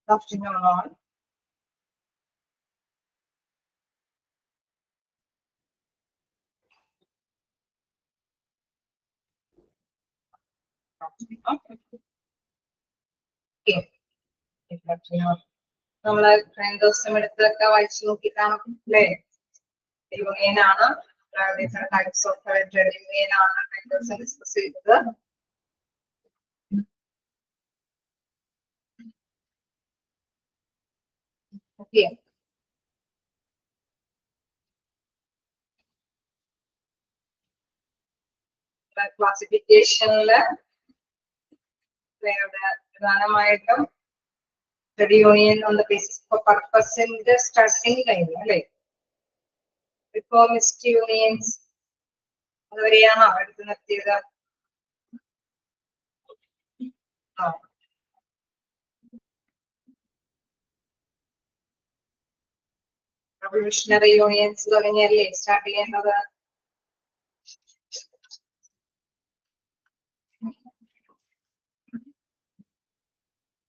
Afternoon all. നമ്മള് കഴിഞ്ഞ ദിവസം എടുത്തൊക്കെ വായിച്ചു നോക്കിയിട്ടാണ് അല്ലേ? യൂണിയൻ ആണ്, different types of trade union ആണ് കഴിഞ്ഞ ദിവസം ഡിസ്കസ് ചെയ്തത്. ഓക്കെ, ക്ലാസിഫിക്കേഷനില് പ്രധാനമായിട്ടും trade union on the basis of പർപ്പസിന്റെ സ്റ്റാർട്ടിങ് കഴിഞ്ഞു അല്ലേ? റിഫോമിസ്റ്റ് യൂണിയൻസ് അതുവരെയാണോ എടുത്തു നിർത്തിയത്? റവല്യൂഷണറി യൂണിയൻസ് തുടങ്ങിയല്ലേ സ്റ്റാർട്ട് ചെയ്യേണ്ടത്?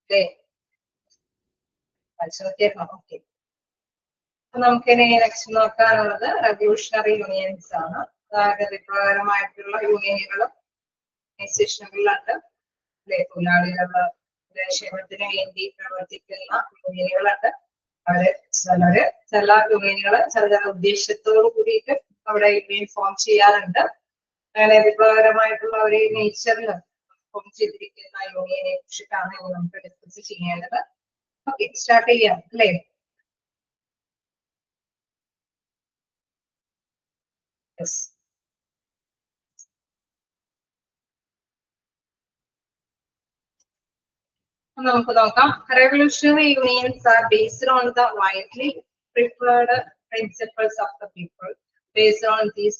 ഓക്കെ, നമുക്കിനി നെക്സ്റ്റ് നോക്കാനുള്ളത് റവല്യൂഷണറി യൂണിയൻസ് ആണ്. അതായത് വിപ്ലവകരമായിട്ടുള്ള യൂണിയനുകളും ഓർഗനൈസേഷനുകളുണ്ട് അല്ലെ? തൊഴിലാളികളുടെ ക്ഷേമത്തിന് വേണ്ടി പ്രവർത്തിക്കുന്ന യൂണിയനുകളുണ്ട്. ചില യൂണിയനുകള് ചില ഉദ്ദേശത്തോടു കൂടിയിട്ട് അവിടെ യൂണിയൻ ഫോം ചെയ്യാറുണ്ട്. അങ്ങനെ വിപ്ലവകരമായിട്ടുള്ള ഒരു നേച്ചറിൽ ഫോം ചെയ്തിരിക്കുന്ന യൂണിയനെ കുറിച്ചിട്ടാണ് നമുക്ക് ഡിസ്കസ് ചെയ്യേണ്ടത്. ഓക്കെ, സ്റ്റാർട്ട് ചെയ്യാം അല്ലേ? നമുക്ക് നോക്കാം. Revolutionary unions are based on the widely preferred principles of the people. Based on this,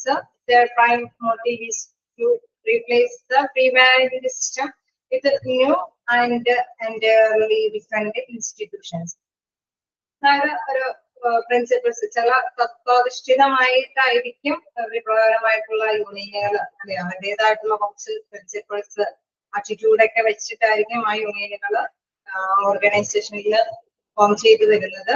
their prime motive is to replace the prevailing system with new and entirely different institutions. അതായത് ഒരു principles, ചില തത്വാധിഷ്ഠിതമായിട്ടായിരിക്കും വിപ്ലവകരമായിട്ടുള്ള യൂണിയനുകൾ അല്ലെ, അവരുടേതായിട്ടുള്ള കുറച്ച് principles ആറ്റിറ്റ്യൂഡൊക്കെ വെച്ചിട്ടായിരിക്കും ആ യൂണിയനുകള് ഓർഗനൈസേഷനിൽ ഫോം ചെയ്തു വരുന്നത്.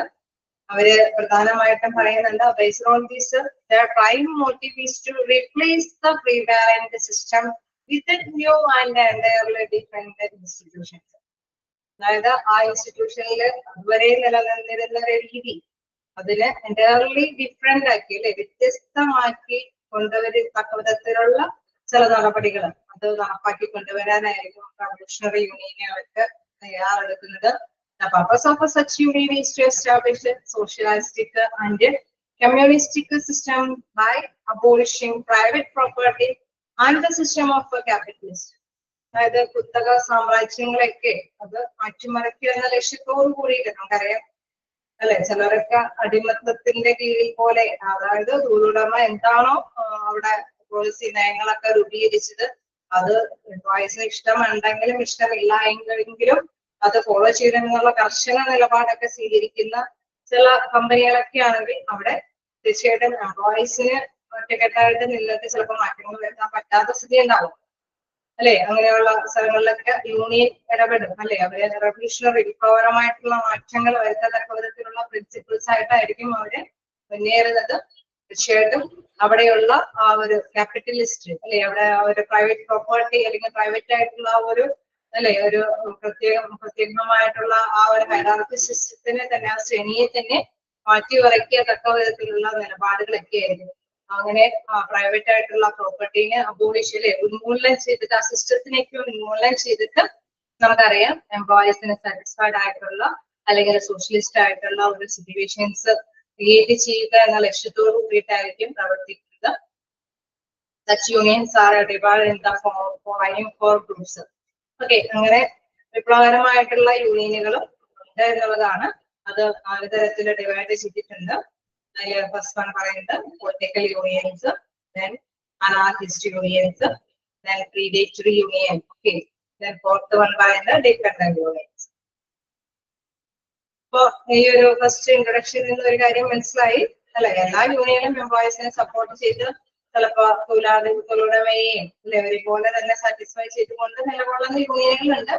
അവര് പ്രധാനമായിട്ടും പറയുന്നുണ്ട് based on this their prime motive is to replace the prevalent system with new and entirely different institutions. അതായത് ആ ഇൻസ്റ്റിറ്റ്യൂഷനിൽ അതുവരെ നിലനിന്നിരുന്ന ഒരു രീതി അതിന് entirely different ആക്കി അല്ലെ, വ്യത്യസ്തമാക്കി കൊണ്ടുവരത്തക്ക വിധത്തിലുള്ള ചില നടപടികൾ അത് നടപ്പാക്കി കൊണ്ടുവരാനായിരിക്കും റവല്യൂഷണറി യൂണിയനെ അവർക്ക് തയ്യാറെടുക്കുന്നത്. The purpose of such union is to establish a socialistic and communistic system by abolishing private property and the system of capitalist. അതായത് കുത്തക സാമ്രാജ്യങ്ങളൊക്കെ അത് മാറ്റിമറിക്കുക എന്ന ലക്ഷ്യത്തോടു കൂടിയിട്ട് നമുക്കറിയാം അല്ലെ, ചിലരൊക്കെ അടിമത്തത്തിന്റെ കീഴിൽ പോലെ, അതായത് തൊഴിലുടമ എന്താണോ അവിടെ പോളിസി നയങ്ങളൊക്കെ രൂപീകരിച്ചത് അത് എംപ്ലോയീസിന് ഇഷ്ടമുണ്ടെങ്കിലും ഇഷ്ടമില്ല എങ്കിലും അത് ഫോളോ ചെയ്യണമെന്നുള്ള കർശന നിലപാടൊക്കെ സ്വീകരിക്കുന്ന ചില കമ്പനികളൊക്കെ ആണെങ്കിൽ അവിടെ തീർച്ചയായിട്ടും എംപ്ലോയീസിന് ഒറ്റക്കെട്ടായിട്ട് നിന്നിട്ട് ചിലപ്പോൾ മാറ്റങ്ങൾ വരുത്താൻ പറ്റാത്ത സ്ഥിതി ഉണ്ടാവും അല്ലെ. അങ്ങനെയുള്ള സ്ഥലങ്ങളിലൊക്കെ യൂണിയൻ ഇടപെടും അല്ലെ. അവര് റവല്യൂഷണറി വിപ്ലവകരമായിട്ടുള്ള മാറ്റങ്ങൾ വരുത്തത്തക്ക വിധത്തിലുള്ള പ്രിൻസിപ്പിൾസ് ആയിട്ടായിരിക്കും അവര് മുന്നേറുന്നത്. തീർച്ചയായിട്ടും അവിടെയുള്ള ആ ഒരു ക്യാപിറ്റലിസ്റ്റ് അല്ലെ, അവിടെ ഒരു പ്രൈവറ്റ് പ്രോപ്പർട്ടി അല്ലെങ്കിൽ പ്രൈവറ്റ് ആയിട്ടുള്ള ഒരു അല്ലെ ഒരു പ്രത്യേകമായിട്ടുള്ള ആ ഒരു ഹൈറാർക്കി സിസ്റ്റത്തിനെ തന്നെ, ആ ശ്രേണിയെ തന്നെ മാറ്റി വരയ്ക്കത്തക്ക വിധത്തിലുള്ള നിലപാടുകളൊക്കെ ആയിരുന്നു. അങ്ങനെ പ്രൈവറ്റ് ആയിട്ടുള്ള പ്രോപ്പർട്ടീനെ അബോളിഷ് അല്ലെ ഉന്മൂലനം ചെയ്തിട്ട്, ആ സിസ്റ്റത്തിനേക്ക് ഉന്മൂലനം ചെയ്തിട്ട് നമുക്കറിയാം എംപ്ലോയീസിന് സാറ്റിസ്ഫൈഡ് ആയിട്ടുള്ള അല്ലെങ്കിൽ സോഷ്യലിസ്റ്റ് ആയിട്ടുള്ള ഒരു സിറ്റുവേഷൻസ് ക്രിയേറ്റ് ചെയ്യുക എന്ന ലക്ഷ്യത്തോടു കൂടിയിട്ടായിരിക്കും പ്രവർത്തിക്കുന്നത്. Such unions are divided in the following four groups. Okay, അങ്ങനെ വിപ്ലവകരമായിട്ടുള്ള യൂണിയനുകൾ ഉണ്ട് എന്നുള്ളതാണ്. അത് നാല് തരത്തിൽ ഡിവൈഡ് ചെയ്തിട്ടുണ്ട്. അതിൽ ഫസ്റ്റ് വൺ പറയുന്നത് political unions, then anarchist unions, then predatory union, okay, then fourth one പറയുന്നത് ഡിപെൻഡന്റ് യൂണിയൻസ്. അപ്പൊ ഈ ഒരു ഫസ്റ്റ് ഇൻട്രൊഡക്ഷനിൽ നിന്ന് ഒരു കാര്യം മനസ്സിലായി അല്ലെ, എല്ലാ യൂണിയനും എംപ്ലോയീസിനെ സപ്പോർട്ട് ചെയ്ത് ചിലപ്പോ തൊഴിലാളികളുടെയും ഒരുപോലെ തന്നെ സാറ്റിസ്ഫൈ ചെയ്തുകൊണ്ട് നിലകൊള്ളുന്ന യൂണിയനുകളുണ്ട്.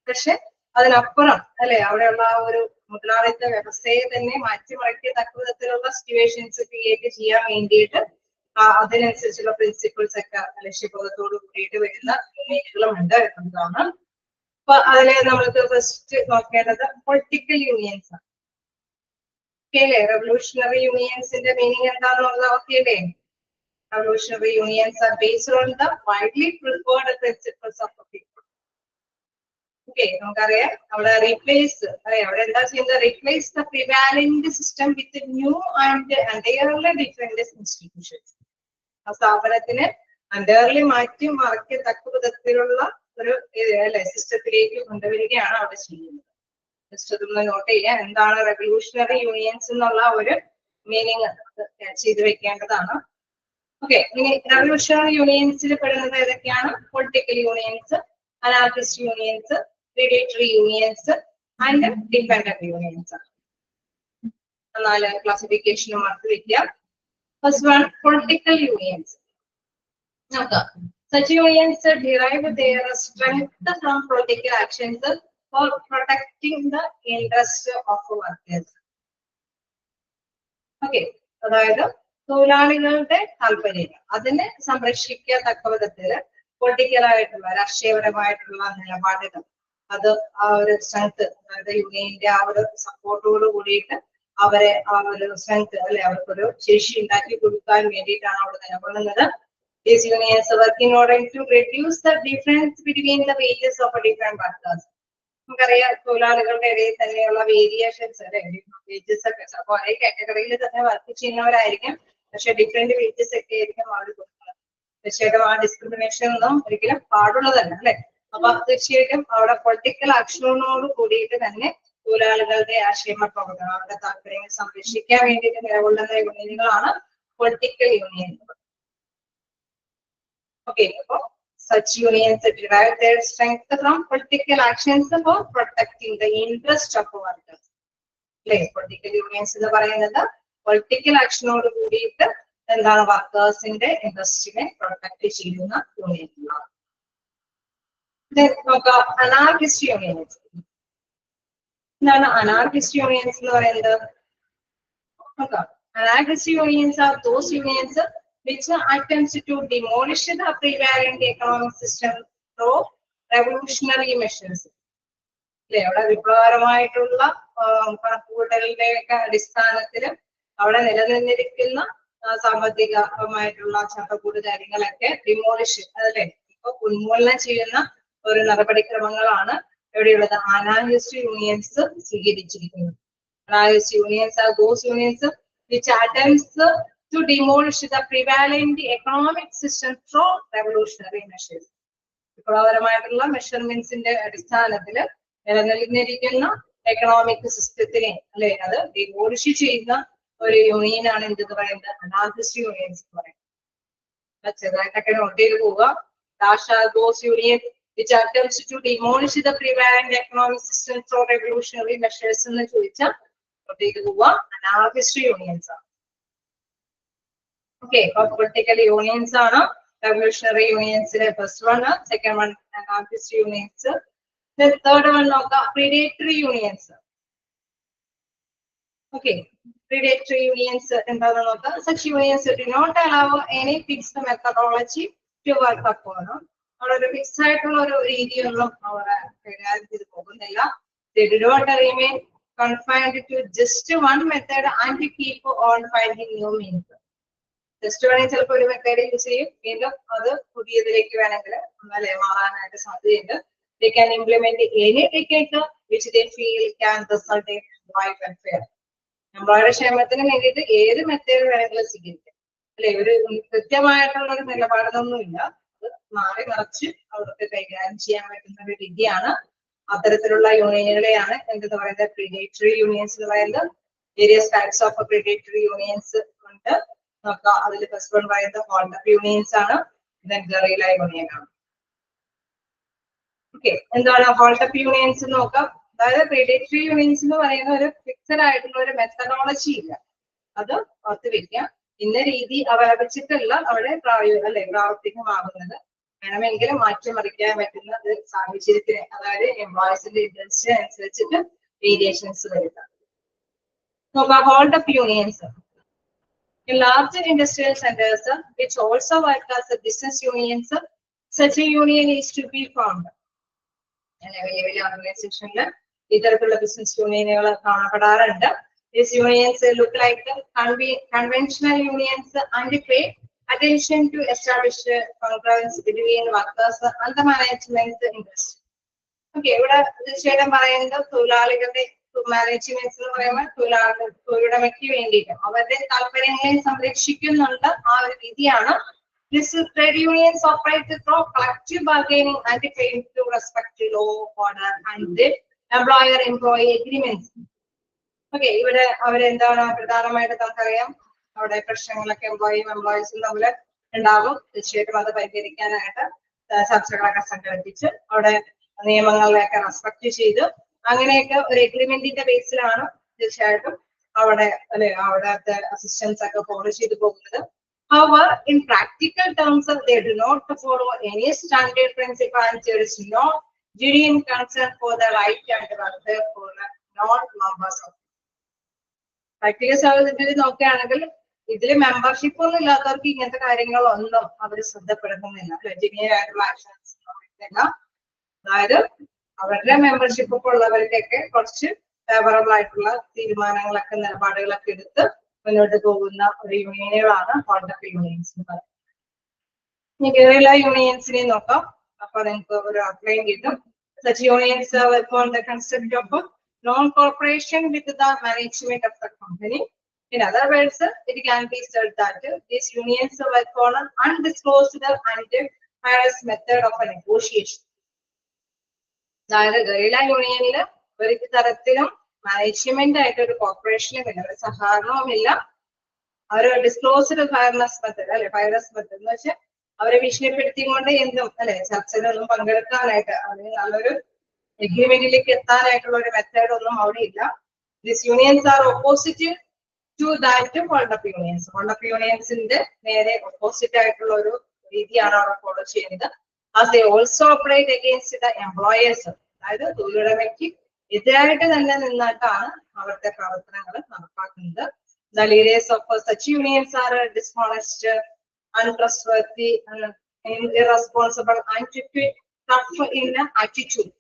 പക്ഷെ അതിനപ്പുറം അവിടെയുള്ള ആ ഒരു മുതലാളിത്ത വ്യവസ്ഥയെ തന്നെ മാറ്റിമറിക്കത്തക്ക വിധത്തിലുള്ള സിറ്റുവേഷൻസ് ക്രിയേറ്റ് ചെയ്യാൻ വേണ്ടിയിട്ട് അതിനനുസരിച്ചുള്ള പ്രിൻസിപ്പിൾസ് ഒക്കെ ലക്ഷ്യബോധത്തോട് കൂടിയിട്ട് വരുന്ന യൂണിയനുകളും ഉണ്ട് എന്നതാണ്. അപ്പൊ അതില് നമ്മൾക്ക് ഫസ്റ്റ് നോക്കേണ്ടത് പൊളിറ്റിക്കൽ യൂണിയൻസ് ആണ്. ഓക്കെ അല്ലേ? റെവല്യൂഷണറി യൂണിയൻസിന്റെ മീനിങ് എന്താണെന്നുള്ളത് ഓക്കെ അല്ലേ? Revolutionary unions are based on the widely preferred principles of the people. Okay, നമുക്കറിയാം അവിടെ റീപ്ലേസ് അവിടെ എന്താ ചെയ്യുന്നത്? Replace the prevalent system with new and entirely different institutions. ആ സ്ഥാപനത്തിന് എൻറ്റയർലി മാറ്റി മറിക്കത്തക്ക വിധത്തിലുള്ള ഒരു സിസ്റ്റത്തിലേക്ക് കൊണ്ടുവരികയാണ് അവിടെ ചെയ്യുന്നത്. ജസ്റ്റ് അതൊന്ന് നോട്ട് ചെയ്യാൻ എന്താണ് റെവല്യൂഷണറി യൂണിയൻസ് എന്നുള്ള ഒരു മീനിങ് ചെയ്തു വെക്കേണ്ടതാണ്. ഓക്കെ, ഇനി റെവല്യൂഷണറി യൂണിയൻസിൽ പെടുന്നത് ഏതൊക്കെയാണ്? Political unions, anarchist unions, predatory unions and dependent unions. 4 ക്ലാസിഫിക്കേഷനും മാർക്ക് വയ്ക്കുക. First one, political unions. നോക്കാം. Such unions derive their strength from political actions for protecting the interests of workers. Okay, അതായത് തൊഴിലാളികളുടെ താല്പര്യങ്ങൾ അതിനെ സംരക്ഷിക്കത്തക്ക വിധത്തില് പൊളിറ്റിക്കലായിട്ടുള്ള രാഷ്ട്രീയപരമായിട്ടുള്ള നിലപാടുകൾ അത് ആ ഒരു സ്ട്രെങ്ത്, അതായത് യൂണിയന്റെ ആ ഒരു സപ്പോർട്ടോട് കൂടിയിട്ട് അവരെ ആ ഒരു സ്ട്രെങ്ത് അവർക്കൊരു ശേഷി ഉണ്ടാക്കി കൊടുക്കാൻ വേണ്ടിയിട്ടാണ് അവിടെ നിലകൊള്ളുന്നത്. These unions work in order to reduce the difference between the wages of different workers. നമുക്കറിയാം തൊഴിലാളികളുടെ ഇടയിൽ തന്നെയുള്ള വേരിയേഷൻസ് വേജസ് ഒക്കെ അപ്പൊ ഒരേ കാറ്റഗറിയിൽ തന്നെ വർക്ക് ചെയ്യുന്നവരായിരിക്കും, പക്ഷെ ഡിഫറെന്റ് വേജസ് ഒക്കെ ആയിരിക്കും അവർ കൊടുക്കുന്നത്. തീർച്ചയായിട്ടും ആ ഡിസ്ക്രിമിനേഷൻ ഒന്നും ഒരിക്കലും പാടുള്ളതല്ല അല്ലെ. അപ്പൊ തീർച്ചയായിട്ടും അവിടെ പൊളിറ്റിക്കൽ ആക്ഷനോട് കൂടിയിട്ട് തന്നെ തൊഴിലാളികളുടെ ആശയമപ്രവർത്തനം അവരുടെ താല്പര്യങ്ങൾ സംരക്ഷിക്കാൻ വേണ്ടിയിട്ട് നിലകൊള്ളുന്ന യൂണിയനുകളാണ് പൊളിറ്റിക്കൽ യൂണിയനുകൾ. Okay, such unions derive their strength from political actions for protecting the interest of workers. Political unions എന്ന് പറയുന്നത് പൊളിറ്റിക്കൽ ആക്ഷനോട് കൂടിയിട്ട് എന്താണ് വർക്കേഴ്സിന്റെ ഇൻട്രസ്റ്റിനെ പ്രൊട്ടക്ട് ചെയ്യുന്ന യൂണിയനുകളാണ്. Anarchist unions. എന്താണ് അനാർക്കിസ്റ്റ് യൂണിയൻസ് എന്ന് പറയുന്നത്? Anarchist unions are those unions which attempts to demolish the prevalent economic system through revolutionary measures. അവിടെ വിപ്ലവകരമായിട്ടുള്ള കണക്കുകൂട്ടലുടെ അടിസ്ഥാനത്തിൽ അവിടെ നിലനിന്നിരിക്കുന്ന സാമ്പത്തികമായിട്ടുള്ള ചട്ടക്കൂട് കാര്യങ്ങളൊക്കെ ഡിമോളിഷ് ഇപ്പൊ ഉന്മൂലനം ചെയ്യുന്ന ഒരു നടപടിക്രമങ്ങളാണ് എവിടെയുള്ളത്? അനാർക്കിസ്റ്റ് യൂണിയൻസ് സ്വീകരിച്ചിരിക്കുന്നത്. Anarchist unions are those unions which attempts to demolish the prevalent economic system through revolutionary measures. വിപ്ലവകരമായിട്ടുള്ള മെഷർമെന്റ്സിന്റെ അടിസ്ഥാനത്തിൽ നിലനിന്നിരിക്കുന്ന എക്കണോമിക് സിസ്റ്റത്തിനെ അത് ഡിമോളിഷ് ചെയ്യുന്ന ഒരു യൂണിയനാണ് എന്തെന്ന് പറയുന്നത്? അനാർക്കിസ്റ്റ് യൂണിയൻസ് എന്ന് പറയുന്നത്. ചെറുതായിട്ടൊക്കെ നോട്ട് ചെയ്ത് പോവുക. those unions which attempts to demolish the prevalent economic system through revolutionary measures എന്ന് ചോദിച്ചാൽ നോട്ട് ചെയ്ത് പോവുക. അനാർക്കിസ്റ്റ് യൂണിയൻസ് ആണ്. Okay, political unions are revolutionary unions. First one, second one, anarchist unions. The third one, predatory unions. Okay, predatory unions. Such unions do not allow any fixed methodology to work upon. Or fixed they do not remain confined to just one method and keep on finding new means. Just വേണമെങ്കിൽ ചിലപ്പോൾ ഒരു method use ചെയ്യും, വീണ്ടും അത് പുതിയതിലേക്ക് വേണമെങ്കിൽ മാറാനായിട്ട് സാധ്യതയുണ്ട്. They can implement any technique which they feel can result in life and fair. നമ്മളുടെ ക്ഷേമത്തിന് വേണ്ടിയിട്ട് ഏത് മെത്തേഡ് വേണമെങ്കിലും സ്വീകരിക്കാം ഒരു കൃത്യമായിട്ടുള്ള ഒരു നിലപാടൊന്നുമില്ല. അത് മാറി മറിച്ച് അവർക്ക് കൈകാര്യം ചെയ്യാൻ പറ്റുന്ന ഒരു രീതിയാണ്. അത്തരത്തിലുള്ള യൂണിയനുകളെയാണ് എന്തെന്ന് പറയുന്നത്? പ്രിഡേറ്ററി യൂണിയൻസ് എന്ന് പറയുന്നത്. Various types of predatory unions ഉണ്ട്. അതിൽ ഫസ്റ്റ് വൺ പറയുന്നത് ഹോൾഡപ്പ് യൂണിയൻസ് ആണ്. ഗറില്ല യൂണിയൻ ആണ്. ഓക്കെ, എന്താണ് ഹോൾഡപ്പ് യൂണിയൻസ് നോക്കാം. അതായത് പ്രിഡേറ്ററി യൂണിയൻസ് എന്ന് പറയുന്ന ഒരു ഫിക്സഡ് ആയിട്ടുള്ള ഒരു മെത്തഡോളജി ഇല്ല, അത് ഓർത്ത് വെക്കാം. ഇന്ന രീതി അവലംബിച്ചിട്ടുള്ള അവിടെ പ്രാവർത്തികമാകുന്നത്. വേണമെങ്കിൽ മാറ്റിമറിക്കാൻ പറ്റുന്ന ഒരു സാഹചര്യത്തിന്, അതായത് എംപ്ലോയീസിന്റെ ഇൻട്രസ്റ്റ് അനുസരിച്ചിട്ട് വേരിയേഷൻസ് വരുക. Hold up unions. In larger industrial centers, which also work as a business unions, such a union is to be formed. വലിയ വലിയ ഓർഗനൈസേഷനിൽ ഇത്തരത്തിലുള്ള ബിസിനസ് യൂണിയനുകൾ കാണപ്പെടാറുണ്ട്. These unions look like conventional unions and pay attention to establish concurrence between workers and the management interest. Okay, ഇവിടെ തീർച്ചയായിട്ടും പറയുന്നത് തൊഴിലാളികളുടെ management എന്ന് പറയുമ്പോൾ തൊഴിലുടമയ്ക്ക് വേണ്ടിയിട്ട് അവരുടെ താല്പര്യങ്ങളെ സംരക്ഷിക്കുന്നുണ്ട് ആ ഒരു രീതിയാണ്. This trade unions operate through collective bargaining and paying to respect to law, order and the employer-employee agreements. Okay, ഇവിടെ അവരെന്താണ് പ്രധാനമായിട്ട് നമുക്കറിയാം, അവിടെ പ്രശ്നങ്ങളൊക്കെ എംപ്ലോയീസും തമ്മിൽ ഉണ്ടാകും. തീർച്ചയായിട്ടും അത് പരിഹരിക്കാനായിട്ട് ചർച്ചകളൊക്കെ സംഘടിപ്പിച്ച് അവിടെ നിയമങ്ങളെയൊക്കെ റെസ്പെക്ട് ചെയ്ത് അങ്ങനെയൊക്കെ ഒരു എഗ്രിമെന്റിന്റെ ബേസിലാണ് തീർച്ചയായിട്ടും അവിടെ അവിടത്തെ അസിസ്റ്റൻസ് ഒക്കെ ഫോളോ ചെയ്തു പോകുന്നത്. However, in practical terms, they do not follow any standard principle and there is no genuine concern for the right and welfare for the non-members of. Practical സാഹചര്യത്തിൽ നോക്കുകയാണെങ്കിൽ ഇതിൽ മെമ്പർഷിപ്പ് ഒന്നും ഇല്ലാത്തവർക്ക് ഇങ്ങനത്തെ കാര്യങ്ങളൊന്നും അവർ ശ്രദ്ധപ്പെടുത്തുന്നില്ല. ജെന്യൂൻ ആയിട്ടുള്ള ആക്ഷൻസ് ഇല്ല. അതായത് അവരുടെ മെമ്പർഷിപ്പ് ഒക്കെ ഉള്ളവർക്കൊക്കെ കുറച്ച് ഫേവറബിൾ ആയിട്ടുള്ള തീരുമാനങ്ങളൊക്കെ നിലപാടുകളൊക്കെ എടുത്ത് മുന്നോട്ട് പോകുന്ന ഒരു യൂണിയനുകളാണ് ഹോൾഡ് അപ്പ് യൂണിയൻസ് എന്ന് പറയുന്നത്. ഇനി കേരള യൂണിയൻസിനെ നോക്കാം. അപ്പൊ നിങ്ങൾക്ക് ഒരു ഔട്ട്ലൈൻ കിട്ടും. Such unions work on the concept of non-cooperation with the management of the company. In other words, it can be said that these unions work on an undisclosed and harass method of a negotiation. അതായത് guerrilla യൂണിയനിൽ ഒരു തരത്തിലും management ആയിട്ട് ഒരു കോർപ്പറേഷനും ഇല്ല, ഒരു സഹകരണവുമില്ല. അവർ disclosed ഫയർനെസ് method ഫയർനെസ് method എന്ന് വെച്ചാൽ അവരെ ഭീഷണിപ്പെടുത്തിക്കൊണ്ട് എന്തും ചർച്ചകളൊന്നും പങ്കെടുക്കാനായിട്ട് അല്ലെങ്കിൽ നല്ലൊരു എഗ്രിമെന്റിലേക്ക് എത്താനായിട്ടുള്ള ഒരു മെത്തേഡ് ഒന്നും അവിടെ ഇല്ല. This unions are opposite to that hold up unions. Hold up യൂണിയൻസിന്റെ നേരെ ഓപ്പോസിറ്റ് ആയിട്ടുള്ള ഒരു രീതിയാണ് അവർ ഫോളോ ചെയ്യുന്നത്. As they also operate against the employers, അതായത് തൊഴിലുടമയ്ക്ക് എതിരായിട്ട് തന്നെ നിന്നിട്ടാണ് അവരുടെ പ്രവർത്തനങ്ങൾ നടപ്പാക്കുന്നത്. The leaders of such unions are dishonest, untrustworthy, irresponsible and tough in attitude.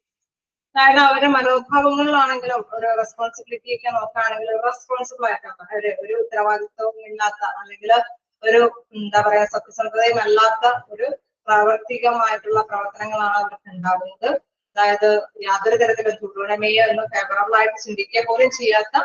അതായത് അവരുടെ മനോഭാവങ്ങളിലാണെങ്കിലും ഒരു റെസ്പോൺസിബിലിറ്റി ഒക്കെ നോക്കുകയാണെങ്കിലും റെസ്പോൺസിബിൾ ആയിട്ടാണ് ഒരു ഉത്തരവാദിത്വം ഇല്ലാത്ത അല്ലെങ്കിൽ ഒരു എന്താ പറയാ സത്യസന്ധതയും അല്ലാത്ത ഒരു പ്രാവർത്തികമായിട്ടുള്ള പ്രവർത്തനങ്ങളാണ് അവർക്ക് ഉണ്ടാകുന്നത്. അതായത് യാതൊരു തരത്തിലും തൊഴിലുടമയെ ഒന്ന് ഫേവറബിൾ ആയിട്ട് ചിന്തിക്കുക പോലും ചെയ്യാത്ത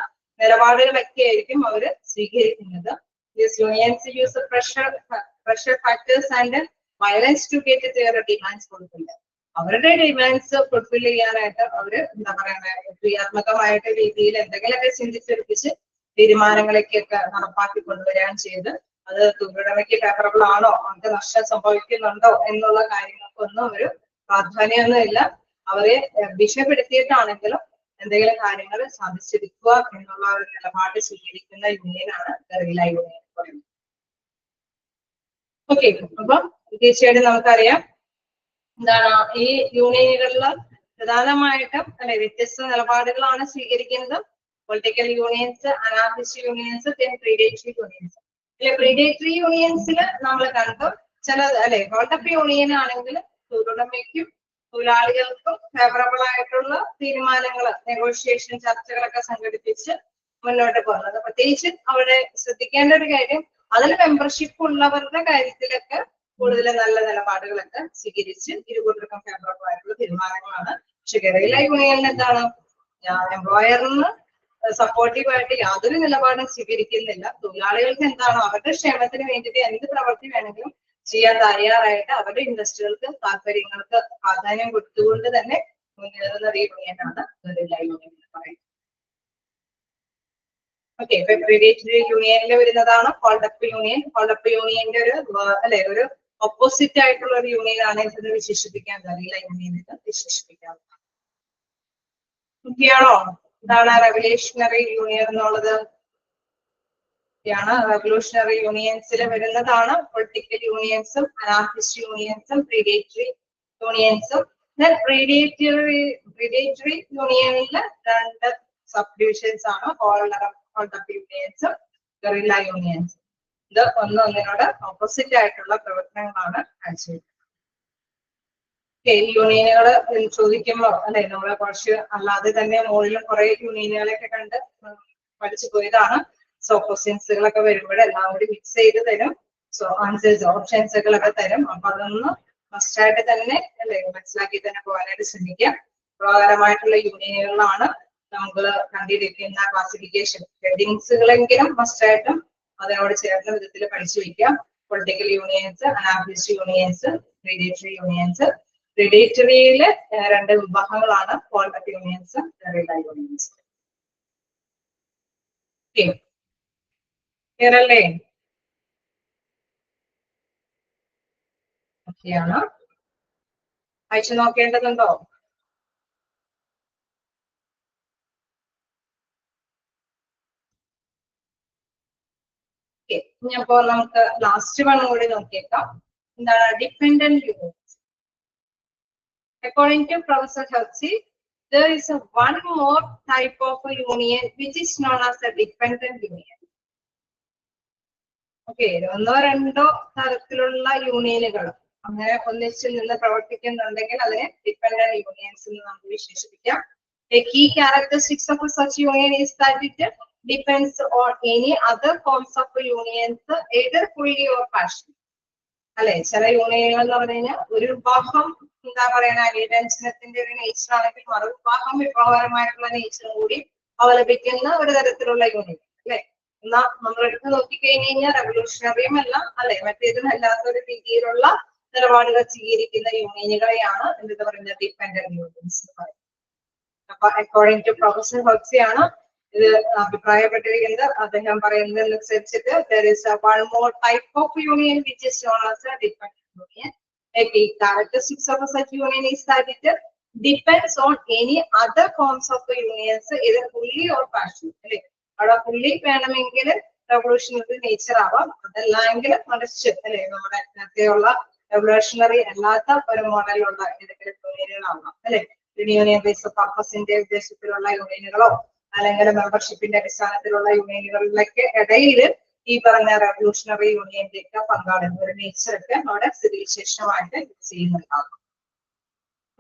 നിലപാടുകളൊക്കെ ആയിരിക്കും അവര് സ്വീകരിക്കുന്നത്. These unions use pressure factors and violence to get their demands fulfilled. അവരുടെ ഡിമാൻഡ്സ് ഫുൾഫിൽ ചെയ്യാനായിട്ട് അവര് എന്താ പറയുക ക്രിയാത്മകമായിട്ട് രീതിയിൽ എന്തെങ്കിലുമൊക്കെ ചിന്തിച്ചെടുപ്പിച്ച് തീരുമാനങ്ങളൊക്കെയൊക്കെ നടപ്പാക്കി കൊണ്ടുവരികയാണ് ചെയ്ത് അത് തൊഴിലുടമയ്ക്ക് ഫേവറബിൾ ആണോ, അവർക്ക് നഷ്ടം സംഭവിക്കുന്നുണ്ടോ എന്നുള്ള കാര്യങ്ങൾക്കൊന്നും ഒരു പ്രാധാന്യമൊന്നുമില്ല. അവരെ ഭീഷണിപ്പെടുത്തിയിട്ടാണെങ്കിലും എന്തെങ്കിലും കാര്യങ്ങൾ സാധിച്ചെടുക്കുക എന്നുള്ള ഒരു നിലപാട് സ്വീകരിക്കുന്ന യൂണിയനാണ് ഗറില്ല യൂണിയൻ എന്ന് പറയുന്നത്. ഓക്കെ, അപ്പം തീർച്ചയായിട്ടും നമുക്കറിയാം എന്താണ് ഈ യൂണിയനുകളിൽ പ്രധാനമായിട്ടും വ്യത്യസ്ത നിലപാടുകളാണ് സ്വീകരിക്കുന്നത്. Political unions, anarchist unions, predatory unions. Predatory യൂണിയൻസിൽ നമ്മൾ കണ്ടു ചില ഹോൾഡ് അപ്പ് യൂണിയൻ ആണെങ്കിൽ തൊഴിലുടമയ്ക്കും തൊഴിലാളികൾക്കും ഫേവറബിൾ ആയിട്ടുള്ള തീരുമാനങ്ങൾ നെഗോഷിയേഷൻ ചർച്ചകളൊക്കെ സംഘടിപ്പിച്ച് മുന്നോട്ട് പോകുന്നത്. പ്രത്യേകിച്ച് അവിടെ ശ്രദ്ധിക്കേണ്ട ഒരു കാര്യം അതിൽ മെമ്പർഷിപ്പ് ഉള്ളവരുടെ കാര്യത്തിലൊക്കെ കൂടുതൽ നല്ല നിലപാടുകളൊക്കെ സ്വീകരിച്ച് ഇരുകൂട്ടർക്കും ഫേവറബിൾ ആയിട്ടുള്ള തീരുമാനങ്ങളാണ്. പക്ഷെ ഗറില്ല യൂണിയനിൽ എന്താണ് എംപ്ലോയറിന് സപ്പോർട്ടീവായിട്ട് യാതൊരു നിലപാടും സ്വീകരിക്കുന്നില്ല. തൊഴിലാളികൾക്ക് എന്താണ് അവരുടെ ക്ഷേമത്തിന് വേണ്ടിയിട്ട് എന്ത് പ്രവൃത്തി വേണമെങ്കിലും ചെയ്യാൻ തയ്യാറായിട്ട് അവരുടെ ഇൻഡസ്ട്രികൾക്ക് താല്പര്യങ്ങൾക്ക് പ്രാധാന്യം കൊടുത്തുകൊണ്ട് തന്നെ മുന്നേറുന്ന ഒരു യൂണിയനാണ് ഗറില്ല യൂണിയൻ എന്ന് പറയുന്നത്. ഓക്കെ, ഇപ്പൊ പ്രീഡേറ്ററി യൂണിയനിൽ വരുന്നതാണ് hold up union. Hold up യൂണിയന്റെ ഒരു ഓപ്പോസിറ്റ് ആയിട്ടുള്ള ഒരു യൂണിയനാണ് ഇതിന് വിശേഷിപ്പിക്കാൻ ഗറില്ല യൂണിയൻ എന്ന് വിശേഷിപ്പിക്കാം. ഓക്കെയാണോ? എന്താണ് റെവല്യൂഷണറി യൂണിയൻ എന്നുള്ളത്? യാണ് റെവല്യൂഷണറി യൂണിയൻസിൽ വരുന്നതാണ് പൊളിറ്റിക്കൽ യൂണിയൻസും അനാർക്കിസ്റ്റ് യൂണിയൻസും പ്രീഡേറ്ററി യൂണിയൻസും. പ്രീഡേറ്ററി യൂണിയനിൽ രണ്ട് സബ് ഡിവിഷൻസ് ആണ്, ഹോൾഡ് അപ്പ് യൂണിയൻസും ഗറില്ല യൂണിയൻസും. ഇത് ഒന്നിനോട് ഓപ്പോസിറ്റ് ആയിട്ടുള്ള പ്രവർത്തനങ്ങളാണ് കാഴ്ചവെക്കുന്നത്. യൂണിയനുകൾ ചോദിക്കുമ്പോൾ അല്ലെ, നമ്മളെ കുറച്ച് അല്ലാതെ തന്നെ മുകളിലും കുറെ യൂണിയനുകളൊക്കെ കണ്ട് പഠിച്ചു പോയതാണ്. സോ ക്വസ്റ്റ്യൻസുകളൊക്കെ വരുമ്പോഴെല്ലാം കൂടി മിക്സ് ചെയ്ത് തരും. സോ ആൻസേഴ്സ് ഓപ്ഷൻസുകളൊക്കെ തരും. അപ്പൊ അതൊന്ന് മസ്റ്റായിട്ട് തന്നെ അല്ലെ മനസ്സിലാക്കി തന്നെ പോകാനായിട്ട് ശ്രമിക്കാം. ഉപകാരമായിട്ടുള്ള യൂണിയനുകളാണ് നമ്മൾ കണ്ടിരിക്കുന്ന ക്ലാസിഫിക്കേഷൻ. ഹെഡിങ്സുകളെങ്കിലും മസ്റ്റായിട്ടും അതിനോട് ചേർന്ന വിധത്തിൽ പഠിച്ചു വയ്ക്കാം. Political unions, anarchist unions, predatory unions. പ്രീഡേറ്ററിയിലെ രണ്ട് വിഭാഗങ്ങളാണ്, hold up unions, guerrilla unions. Clear അല്ലേ? ഒക്കെയാണ്. അയച്ചു നോക്കേണ്ടതുണ്ടോ? ഇനിയപ്പോ നമുക്ക് ലാസ്റ്റ് വൺ കൂടി നോക്കിയേക്കാം. എന്താണ് dependent unions? According to Professor Huxley, there is one more type of a union which is known as a dependent union. Okay, ഒന്നോ രണ്ടോ തരത്തിലുള്ള യൂണിയനുകൾ അങ്ങനെ ഒന്നിച്ച് നിന്ന് പ്രവർത്തിക്കുന്നുണ്ടെങ്കിൽ അതിനെ ഡിപെൻഡന്റ് യൂണിയൻസ് എന്ന് നമുക്ക് വിശേഷിപ്പിക്കാം. A key characteristics of such union is that it depends on any other forms of unions, either fully or partially. അല്ലെ, ചില യൂണിയനുകൾ എന്ന് പറഞ്ഞു കഴിഞ്ഞാൽ ഒരു വിഭാഗം എന്താ പറയുക അലിയൻസിനത്തിന്റെ ഒരു നേച്ചർ ആണെങ്കിൽ മറുവിഭാഗം വിപ്ലവകരമായിട്ടുള്ള നേച്ചറും കൂടി അവലംബിക്കുന്ന ഒരു തരത്തിലുള്ള യൂണിയൻ അല്ലെ. എന്നാ നമ്മൾ എടുത്ത് നോക്കിക്കഴിഞ്ഞ് കഴിഞ്ഞാൽ റെവല്യൂഷണറിയും അല്ല അല്ലെ, മറ്റേതും അല്ലാത്ത ഒരു രീതിയിലുള്ള നിലപാടുകൾ സ്വീകരിക്കുന്ന യൂണിയനുകളെയാണ് എന്താ പറയുന്നത് ഡിപെൻഡന്റ് യൂണിയൻസ് എന്ന് പറയുന്നത്. അപ്പൊ അക്കോർഡിംഗ് ടു പ്രൊഫസർ ഹോക്സി ആണ് ഇത് അഭിപ്രായപ്പെട്ടിരിക്കുന്നത്. അദ്ദേഹം പറയുന്നതനുസരിച്ചിട്ട് there is one more type of union which is known as a dependent union. A key characteristics of such union is that it depends on any other forms of the unions, either fully or partially. അല്ലെ, അവിടെ fully വേണമെങ്കിൽ revolutionary nature ആവാം, അതല്ലെങ്കിൽ മറിച്ച് അല്ലെ നമ്മുടെ നേരത്തെയുള്ള revolutionary അല്ലാത്ത ഒരു മോഡലുള്ള ഏതെങ്കിലും യൂണിയനുകളാവാം അല്ലെ. യൂണിയൻ ബേസ് പർപ്പസിന്റെ ഉദ്ദേശത്തിലുള്ള യൂണിയനുകളോ അല്ലെങ്കിൽ മെമ്പർഷിപ്പിന്റെ അടിസ്ഥാനത്തിലുള്ള യൂണിയനുകളിലൊക്കെ ഇടയിൽ ഈ പറഞ്ഞ റെവല്യൂഷണറി യൂണിയന്റെ ഒക്കെ പങ്കാളിത്ത ഒരു നേച്ചറൊക്കെ അവിടെ സ്ഥിതിവിശേഷമായിട്ട് ചെയ്യുന്നുണ്ടാകും.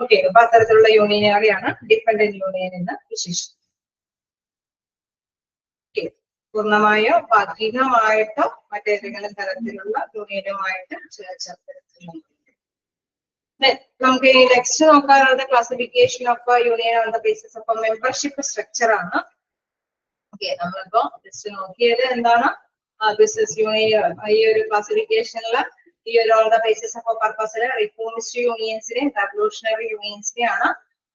ഓക്കെ, അപ്പൊ അത്തരത്തിലുള്ള യൂണിയനുകളെയാണ് ഡിപെൻഡന്റ് യൂണിയൻ എന്ന് വിശേഷിപ്പിക്കുന്നത്. പൂർണ്ണമായോ ഭാഗികമായിട്ടോ മറ്റേതെങ്കിലും തരത്തിലുള്ള യൂണിയനുമായിട്ട് ചേർത്തിരുന്നു. നമുക്ക് ഇനി നെക്സ്റ്റ് നോക്കാനുള്ളത് classification of union on the basis of membership structure ആണ്. ഓക്കെ, നമ്മളിപ്പോ ജസ്റ്റ് നോക്കിയത് എന്താണ് ബിസിനസ് യൂണിയൻ. ഈ ഒരു ക്ലാസിഫിക്കേഷനിൽ ഈ ഒരു ഓൺ ദ ബേസിസ് ഓഫ് പർപ്പസിൽ റിഫോമിസ്റ്റ് യൂണിയൻസിനെയും റെവല്യൂഷണറി യൂണിയൻസിനെയാണ്.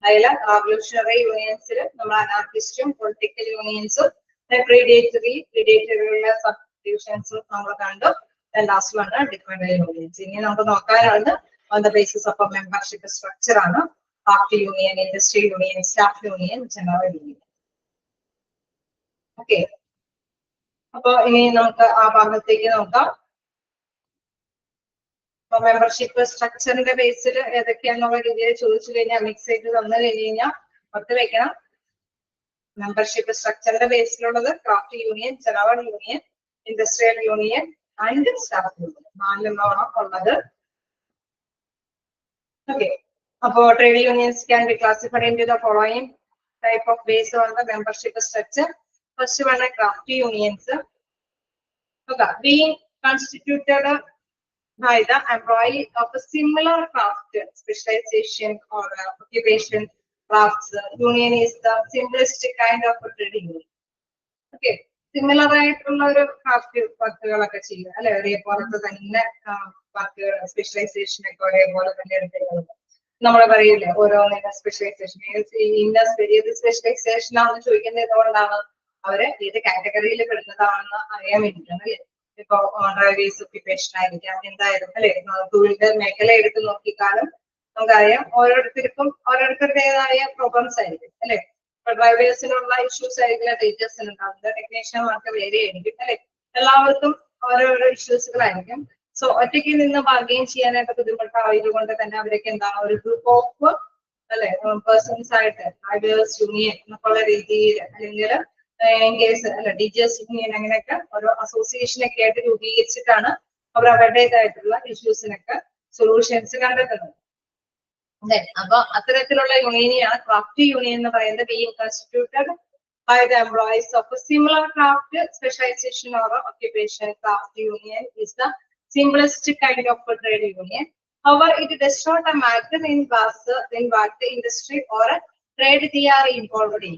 അതിൽ റെവല്യൂഷണറി യൂണിയൻസിൽ നമ്മൾ അനാർക്കിസ്റ്റും പൊളിറ്റിക്കൽ യൂണിയൻസും പ്രീഡേറ്ററിയിലെ സബ് ഡിവിഷൻസും നമ്മൾ കണ്ടു. Last one dependent unions. ഇനി നമുക്ക് നോക്കാനുള്ളത് on the basis of a membership structure ആണ്. Party union, industry union, staff union, general union. Okay, അപ്പൊ ഇനി നമുക്ക് ആ ഭാഗത്തേക്ക് നോക്കാം. അപ്പൊ മെമ്പർഷിപ്പ് സ്ട്രക്ചറിന്റെ ബേസിൽ ഏതൊക്കെയാന്നുള്ള രീതിയിൽ ചോദിച്ചു കഴിഞ്ഞാൽ മിക്സ് ചെയ്ത് തന്നു കഴിഞ്ഞ് കഴിഞ്ഞാൽ പത്ത് വെക്കണം. മെമ്പർഷിപ്പ് സ്ട്രക്ചറിന്റെ ബേസിലുള്ളത് craft union, general union, industrial union and staff union, 4 ഉള്ളത്. Okay, about trade unions can be classified into the following type of based on the membership structure. First one are craft unions. Okay, being constituted by the employee of a similar craft specialization or occupation crafts. Union is the simplest kind of a trade union. Okay, similar ആയിട്ടുള്ള ഒരു craft വർക്കുകളൊക്കെ ചെയ്യുക അല്ലെ, ഒരേപോലത്തെ തന്നെ വർക്കുകൾ specialisation ഒക്കെ ഒരേപോലെ തന്നെ എടുക്കുന്നത്. നമ്മൾ പറയില്ലേ ഓരോന്നിനും സ്പെഷ്യലൈസേഷൻ, ഇന്ന ഏത് സ്പെഷ്യലൈസേഷൻ ആണെന്ന് ചോദിക്കുന്നത് എന്തുകൊണ്ടാണ്? അവര് ഏത് കാറ്റഗറിയിൽ പെടുന്നതാണെന്ന് അറിയാൻ വേണ്ടിയിട്ടാണ് അല്ലെ. ഇപ്പൊ ഡ്രൈവേഴ്സ് ഒക്യുപ്പേഷൻ ആയിരിക്കാം, എന്തായാലും അല്ലെ. തൊഴിലിന്റെ മേഖല എടുത്ത് നോക്കിക്കാലും നമുക്കറിയാം ഓരോരുത്തർക്കും ഓരോരുത്തരുടേതായ പ്രോബ്ലംസ് ആയിരിക്കും അല്ലെ. ഡ്രൈവേഴ്സിനുള്ള ഇഷ്യൂസ് ആയിരിക്കില്ല ടീച്ചേഴ്സിന് ഉണ്ടാകുന്നത്, ടെക്നീഷ്യന്മാർക്ക് വേറെ ആയിരിക്കും അല്ലെ. എല്ലാവർക്കും ഓരോരോ ഇഷ്യൂസുകളായിരിക്കും. സോ ഒറ്റയ്ക്ക് നിന്ന് ബാർഗെയിൻ ചെയ്യാനായിട്ട് ബുദ്ധിമുട്ടായതുകൊണ്ട് തന്നെ അവരൊക്കെ എന്താണ് ഒരു ഗ്രൂപ്പ് ഓഫ് അല്ലെ പേഴ്സൺസ് ആയിട്ട് ഐഡിയേഴ്സ് യൂണിയൻ എന്നൊക്കെയുള്ള രീതിയിൽ അല്ലെങ്കിൽ ഇൻ കേസ് അല്ല ടീച്ചേഴ്സ് യൂണിയൻ അങ്ങനെയൊക്കെ ഓരോ അസോസിയേഷനൊക്കെ ആയിട്ട് രൂപീകരിച്ചിട്ടാണ് അവർ അവരുടേതായിട്ടുള്ള ഇഷ്യൂസിനൊക്കെ സൊല്യൂഷൻസ് കണ്ടെത്തുന്നത്. അപ്പൊ അത്തരത്തിലുള്ള യൂണിയനെയാണ് ക്രാഫ്റ്റ് യൂണിയൻ എന്ന് പറയുന്നത്. Being constituted by the employees of a similar craft specialization or occupation. Craft union is the simplest kind of a trade union. However, it does not matter in what the industry or a trade they are involved in.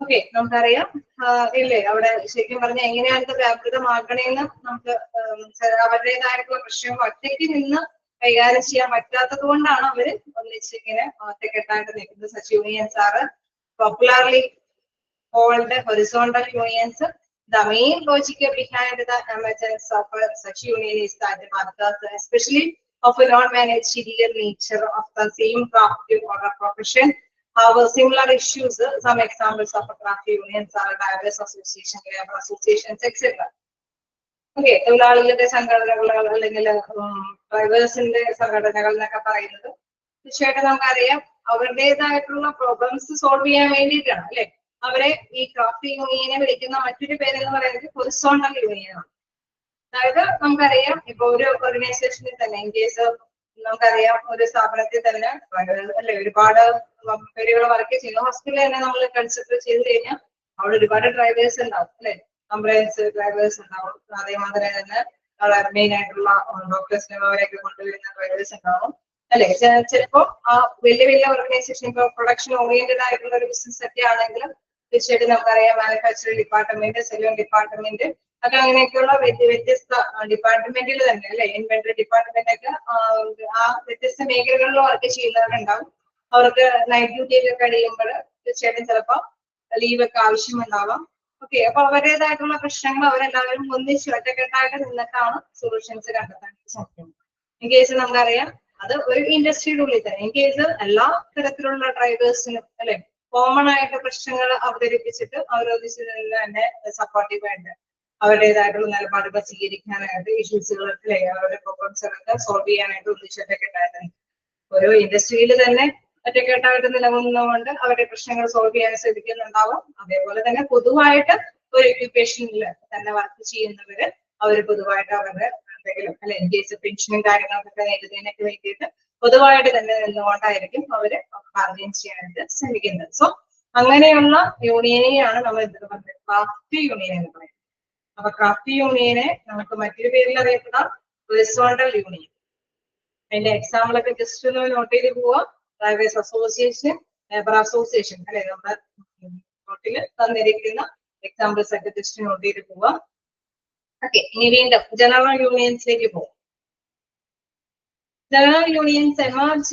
Okay, നമുക്കറിയാം ഇല്ലേ അവിടെ ശരിക്കും പറഞ്ഞാൽ എങ്ങനെയാണ് ഇത് വ്യാപൃതമാക്കണേന്ന് നമുക്ക് അവരുടേതായിട്ടുള്ള പ്രശ്നം ഒറ്റയ്ക്ക് നിന്ന് കൈകാര്യം ചെയ്യാൻ പറ്റാത്തത് കൊണ്ടാണ് അവര് ഒന്നിച്ച് ഇങ്ങനെ ഒറ്റക്കെട്ടായിട്ട് നിൽക്കുന്നത്. Such unions are popularly called horizontal unions. The main logic behind the emergence of such union is that the workers, especially of a non-managerial nature of the same craft or a profession, have similar issues. Some examples of craft unions are diverse associations, labor associations, etc. Okay, തൊഴിലാളികളുടെ സംഘടനകൾ അല്ലെങ്കിൽ ഡ്രൈവേഴ്സിന്റെ സംഘടനകൾ എന്നൊക്കെ പറയുന്നത് തീർച്ചയായിട്ടും നമുക്കറിയാം അവരുടേതായിട്ടുള്ള problems solve ചെയ്യാൻ വേണ്ടിയിട്ടാണ് അല്ലെ. അവരെ ഈ ക്രാഫ്റ്റ് യൂണിയനെ വിളിക്കുന്ന മറ്റൊരു പേരെന്ന് പറയുന്നത് ഹൊറിസോണ്ടൽ യൂണിയനാണ്. അതായത് നമുക്കറിയാം ഇപ്പൊ ഒരു ഓർഗനൈസേഷനിൽ തന്നെ ഇൻ കേസ് നമുക്കറിയാം ഒരു സ്ഥാപനത്തിൽ തന്നെ അല്ലെ ഒരുപാട് പേരുകൾ വർക്ക് ചെയ്യുന്നു. ഹോസ്പിറ്റലിൽ തന്നെ നമ്മൾ കൺസിഡർ ചെയ്ത് കഴിഞ്ഞാൽ അവിടെ ഒരുപാട് ഡ്രൈവേഴ്സ് ഉണ്ടാവും അല്ലെ, ആംബുലൻസ് ഡ്രൈവേഴ്സ് ഉണ്ടാവും. അതേമാതിരി തന്നെ മെയിൻ ആയിട്ടുള്ള ഡോക്ടേഴ്സിനെ അവരെയൊക്കെ കൊണ്ടുവരുന്ന ഡ്രൈവേഴ്സ് ഉണ്ടാവും അല്ലെ. ചിലപ്പോ ആ വലിയ വലിയ ഓർഗനൈസേഷൻ ഇപ്പൊ പ്രൊഡക്ഷൻ ഓറിയന്റഡ് ആയിട്ടുള്ള ഒരു ബിസിനസ് ഒക്കെ ആണെങ്കിലും തീർച്ചയായിട്ടും നമുക്കറിയാം മാനുഫാക്ചറിംഗ് ഡിപ്പാർട്ട്മെന്റ്, സെല്ലിംഗ് ഡിപ്പാർട്ട്മെന്റ് ഒക്കെ അങ്ങനെയൊക്കെയുള്ള വ്യത്യസ്ത ഡിപ്പാർട്ട്മെന്റിൽ തന്നെ അല്ലെ ഇൻവെന്ററി ഡിപ്പാർട്ട്മെന്റ് ഒക്കെ ആ വ്യത്യസ്ത മേഖലകളിൽ വർക്ക് ചെയ്യുന്നവരുണ്ടാവും. അവർക്ക് നൈറ്റ് ഡ്യൂട്ടി ഒക്കെ കഴിയുമ്പോൾ തീർച്ചയായിട്ടും ചിലപ്പോൾ ലീവ് ഒക്കെ ആവശ്യമുണ്ടാവാം. ഓക്കെ, അപ്പൊ അവരുടേതായിട്ടുള്ള പ്രശ്നങ്ങൾ അവരെല്ലാവരും ഒന്നിച്ച് ഒറ്റക്കെട്ടായിട്ട് നിന്നിട്ടാണ് സൊല്യൂഷൻസ് കണ്ടെത്താൻ സാധിക്കുന്നത്. ഇൻ കേസ് നമുക്കറിയാം അത് ഒരു ഇൻഡസ്ട്രിയുടെ ഉള്ളിൽ തന്നെ ഇൻ കേസ് എല്ലാ തരത്തിലുള്ള ഡ്രൈവേഴ്സിനും അല്ലെ കോമൺ ആയിട്ട് പ്രശ്നങ്ങൾ അവതരിപ്പിച്ചിട്ട് അവരൊന്നിച്ച് തന്നെ സപ്പോർട്ടീവായിട്ട് അവരുടേതായിട്ടുള്ള നിലപാടുകൾ സ്വീകരിക്കാനായിട്ട് ഇഷ്യൂസുകൾ അല്ലെ അവരുടെ പ്രോബ്ലംസുകളൊക്കെ സോൾവ് ചെയ്യാനായിട്ട് ഒന്നിച്ചൊക്കെ ഉണ്ടായിരുന്നു. ഓരോ ഇൻഡസ്ട്രിയിൽ തന്നെ ഒറ്റക്കെട്ടായിട്ട് നിലകൊള്ളുന്നതുകൊണ്ട് അവരുടെ പ്രശ്നങ്ങൾ സോൾവ് ചെയ്യാൻ ശ്രമിക്കുന്നുണ്ടാവും. അതേപോലെ തന്നെ പൊതുവായിട്ട് ഒരു എഡ്യൂക്കേഷനിൽ തന്നെ വർക്ക് ചെയ്യുന്നവര് അവര് പൊതുവായിട്ട് അവരുടെ എന്തെങ്കിലും അല്ലെ ഇൻ കേസ് പെൻഷനും കാര്യങ്ങളൊക്കെ നേടുന്നതിനൊക്കെ വേണ്ടിയിട്ട് പൊതുവായിട്ട് തന്നെ നിന്നുകൊണ്ടായിരിക്കും അവര് ബാർഗെയിൻ ചെയ്യാനായിട്ട് ശ്രമിക്കുന്നത്. സോ അങ്ങനെയുള്ള യൂണിയനെയാണ് നമ്മൾ എന്ത് പറയുന്നത് ക്രാഫ്റ്റ് യൂണിയൻ എന്ന് പറയുന്നത്. അപ്പൊ ക്രാഫ്റ്റ് യൂണിയനെ നമുക്ക് മറ്റൊരു പേരിൽ അറിയപ്പെടാം ഹൊറിസോണ്ടൽ യൂണിയൻ. അതിന്റെ എക്സാമ്പിൾ ഒക്കെ ജസ്റ്റ് ഒന്ന് നോട്ട് ചെയ്ത് പോവാ. ഡ്രൈവേഴ്സ് അസോസിയേഷൻ, ലേബർ അസോസിയേഷൻ അല്ലെ നമ്മുടെ നോട്ടിൽ തന്നിരിക്കുന്ന എക്സാമ്പിൾസ് ഒക്കെ ജസ്റ്റ് നോട്ട് ചെയ്ത് പോവാ. ഓക്കെ, ഇനി വീണ്ടും ജനറൽ യൂണിയൻസിലേക്ക് പോകും. General unions emerge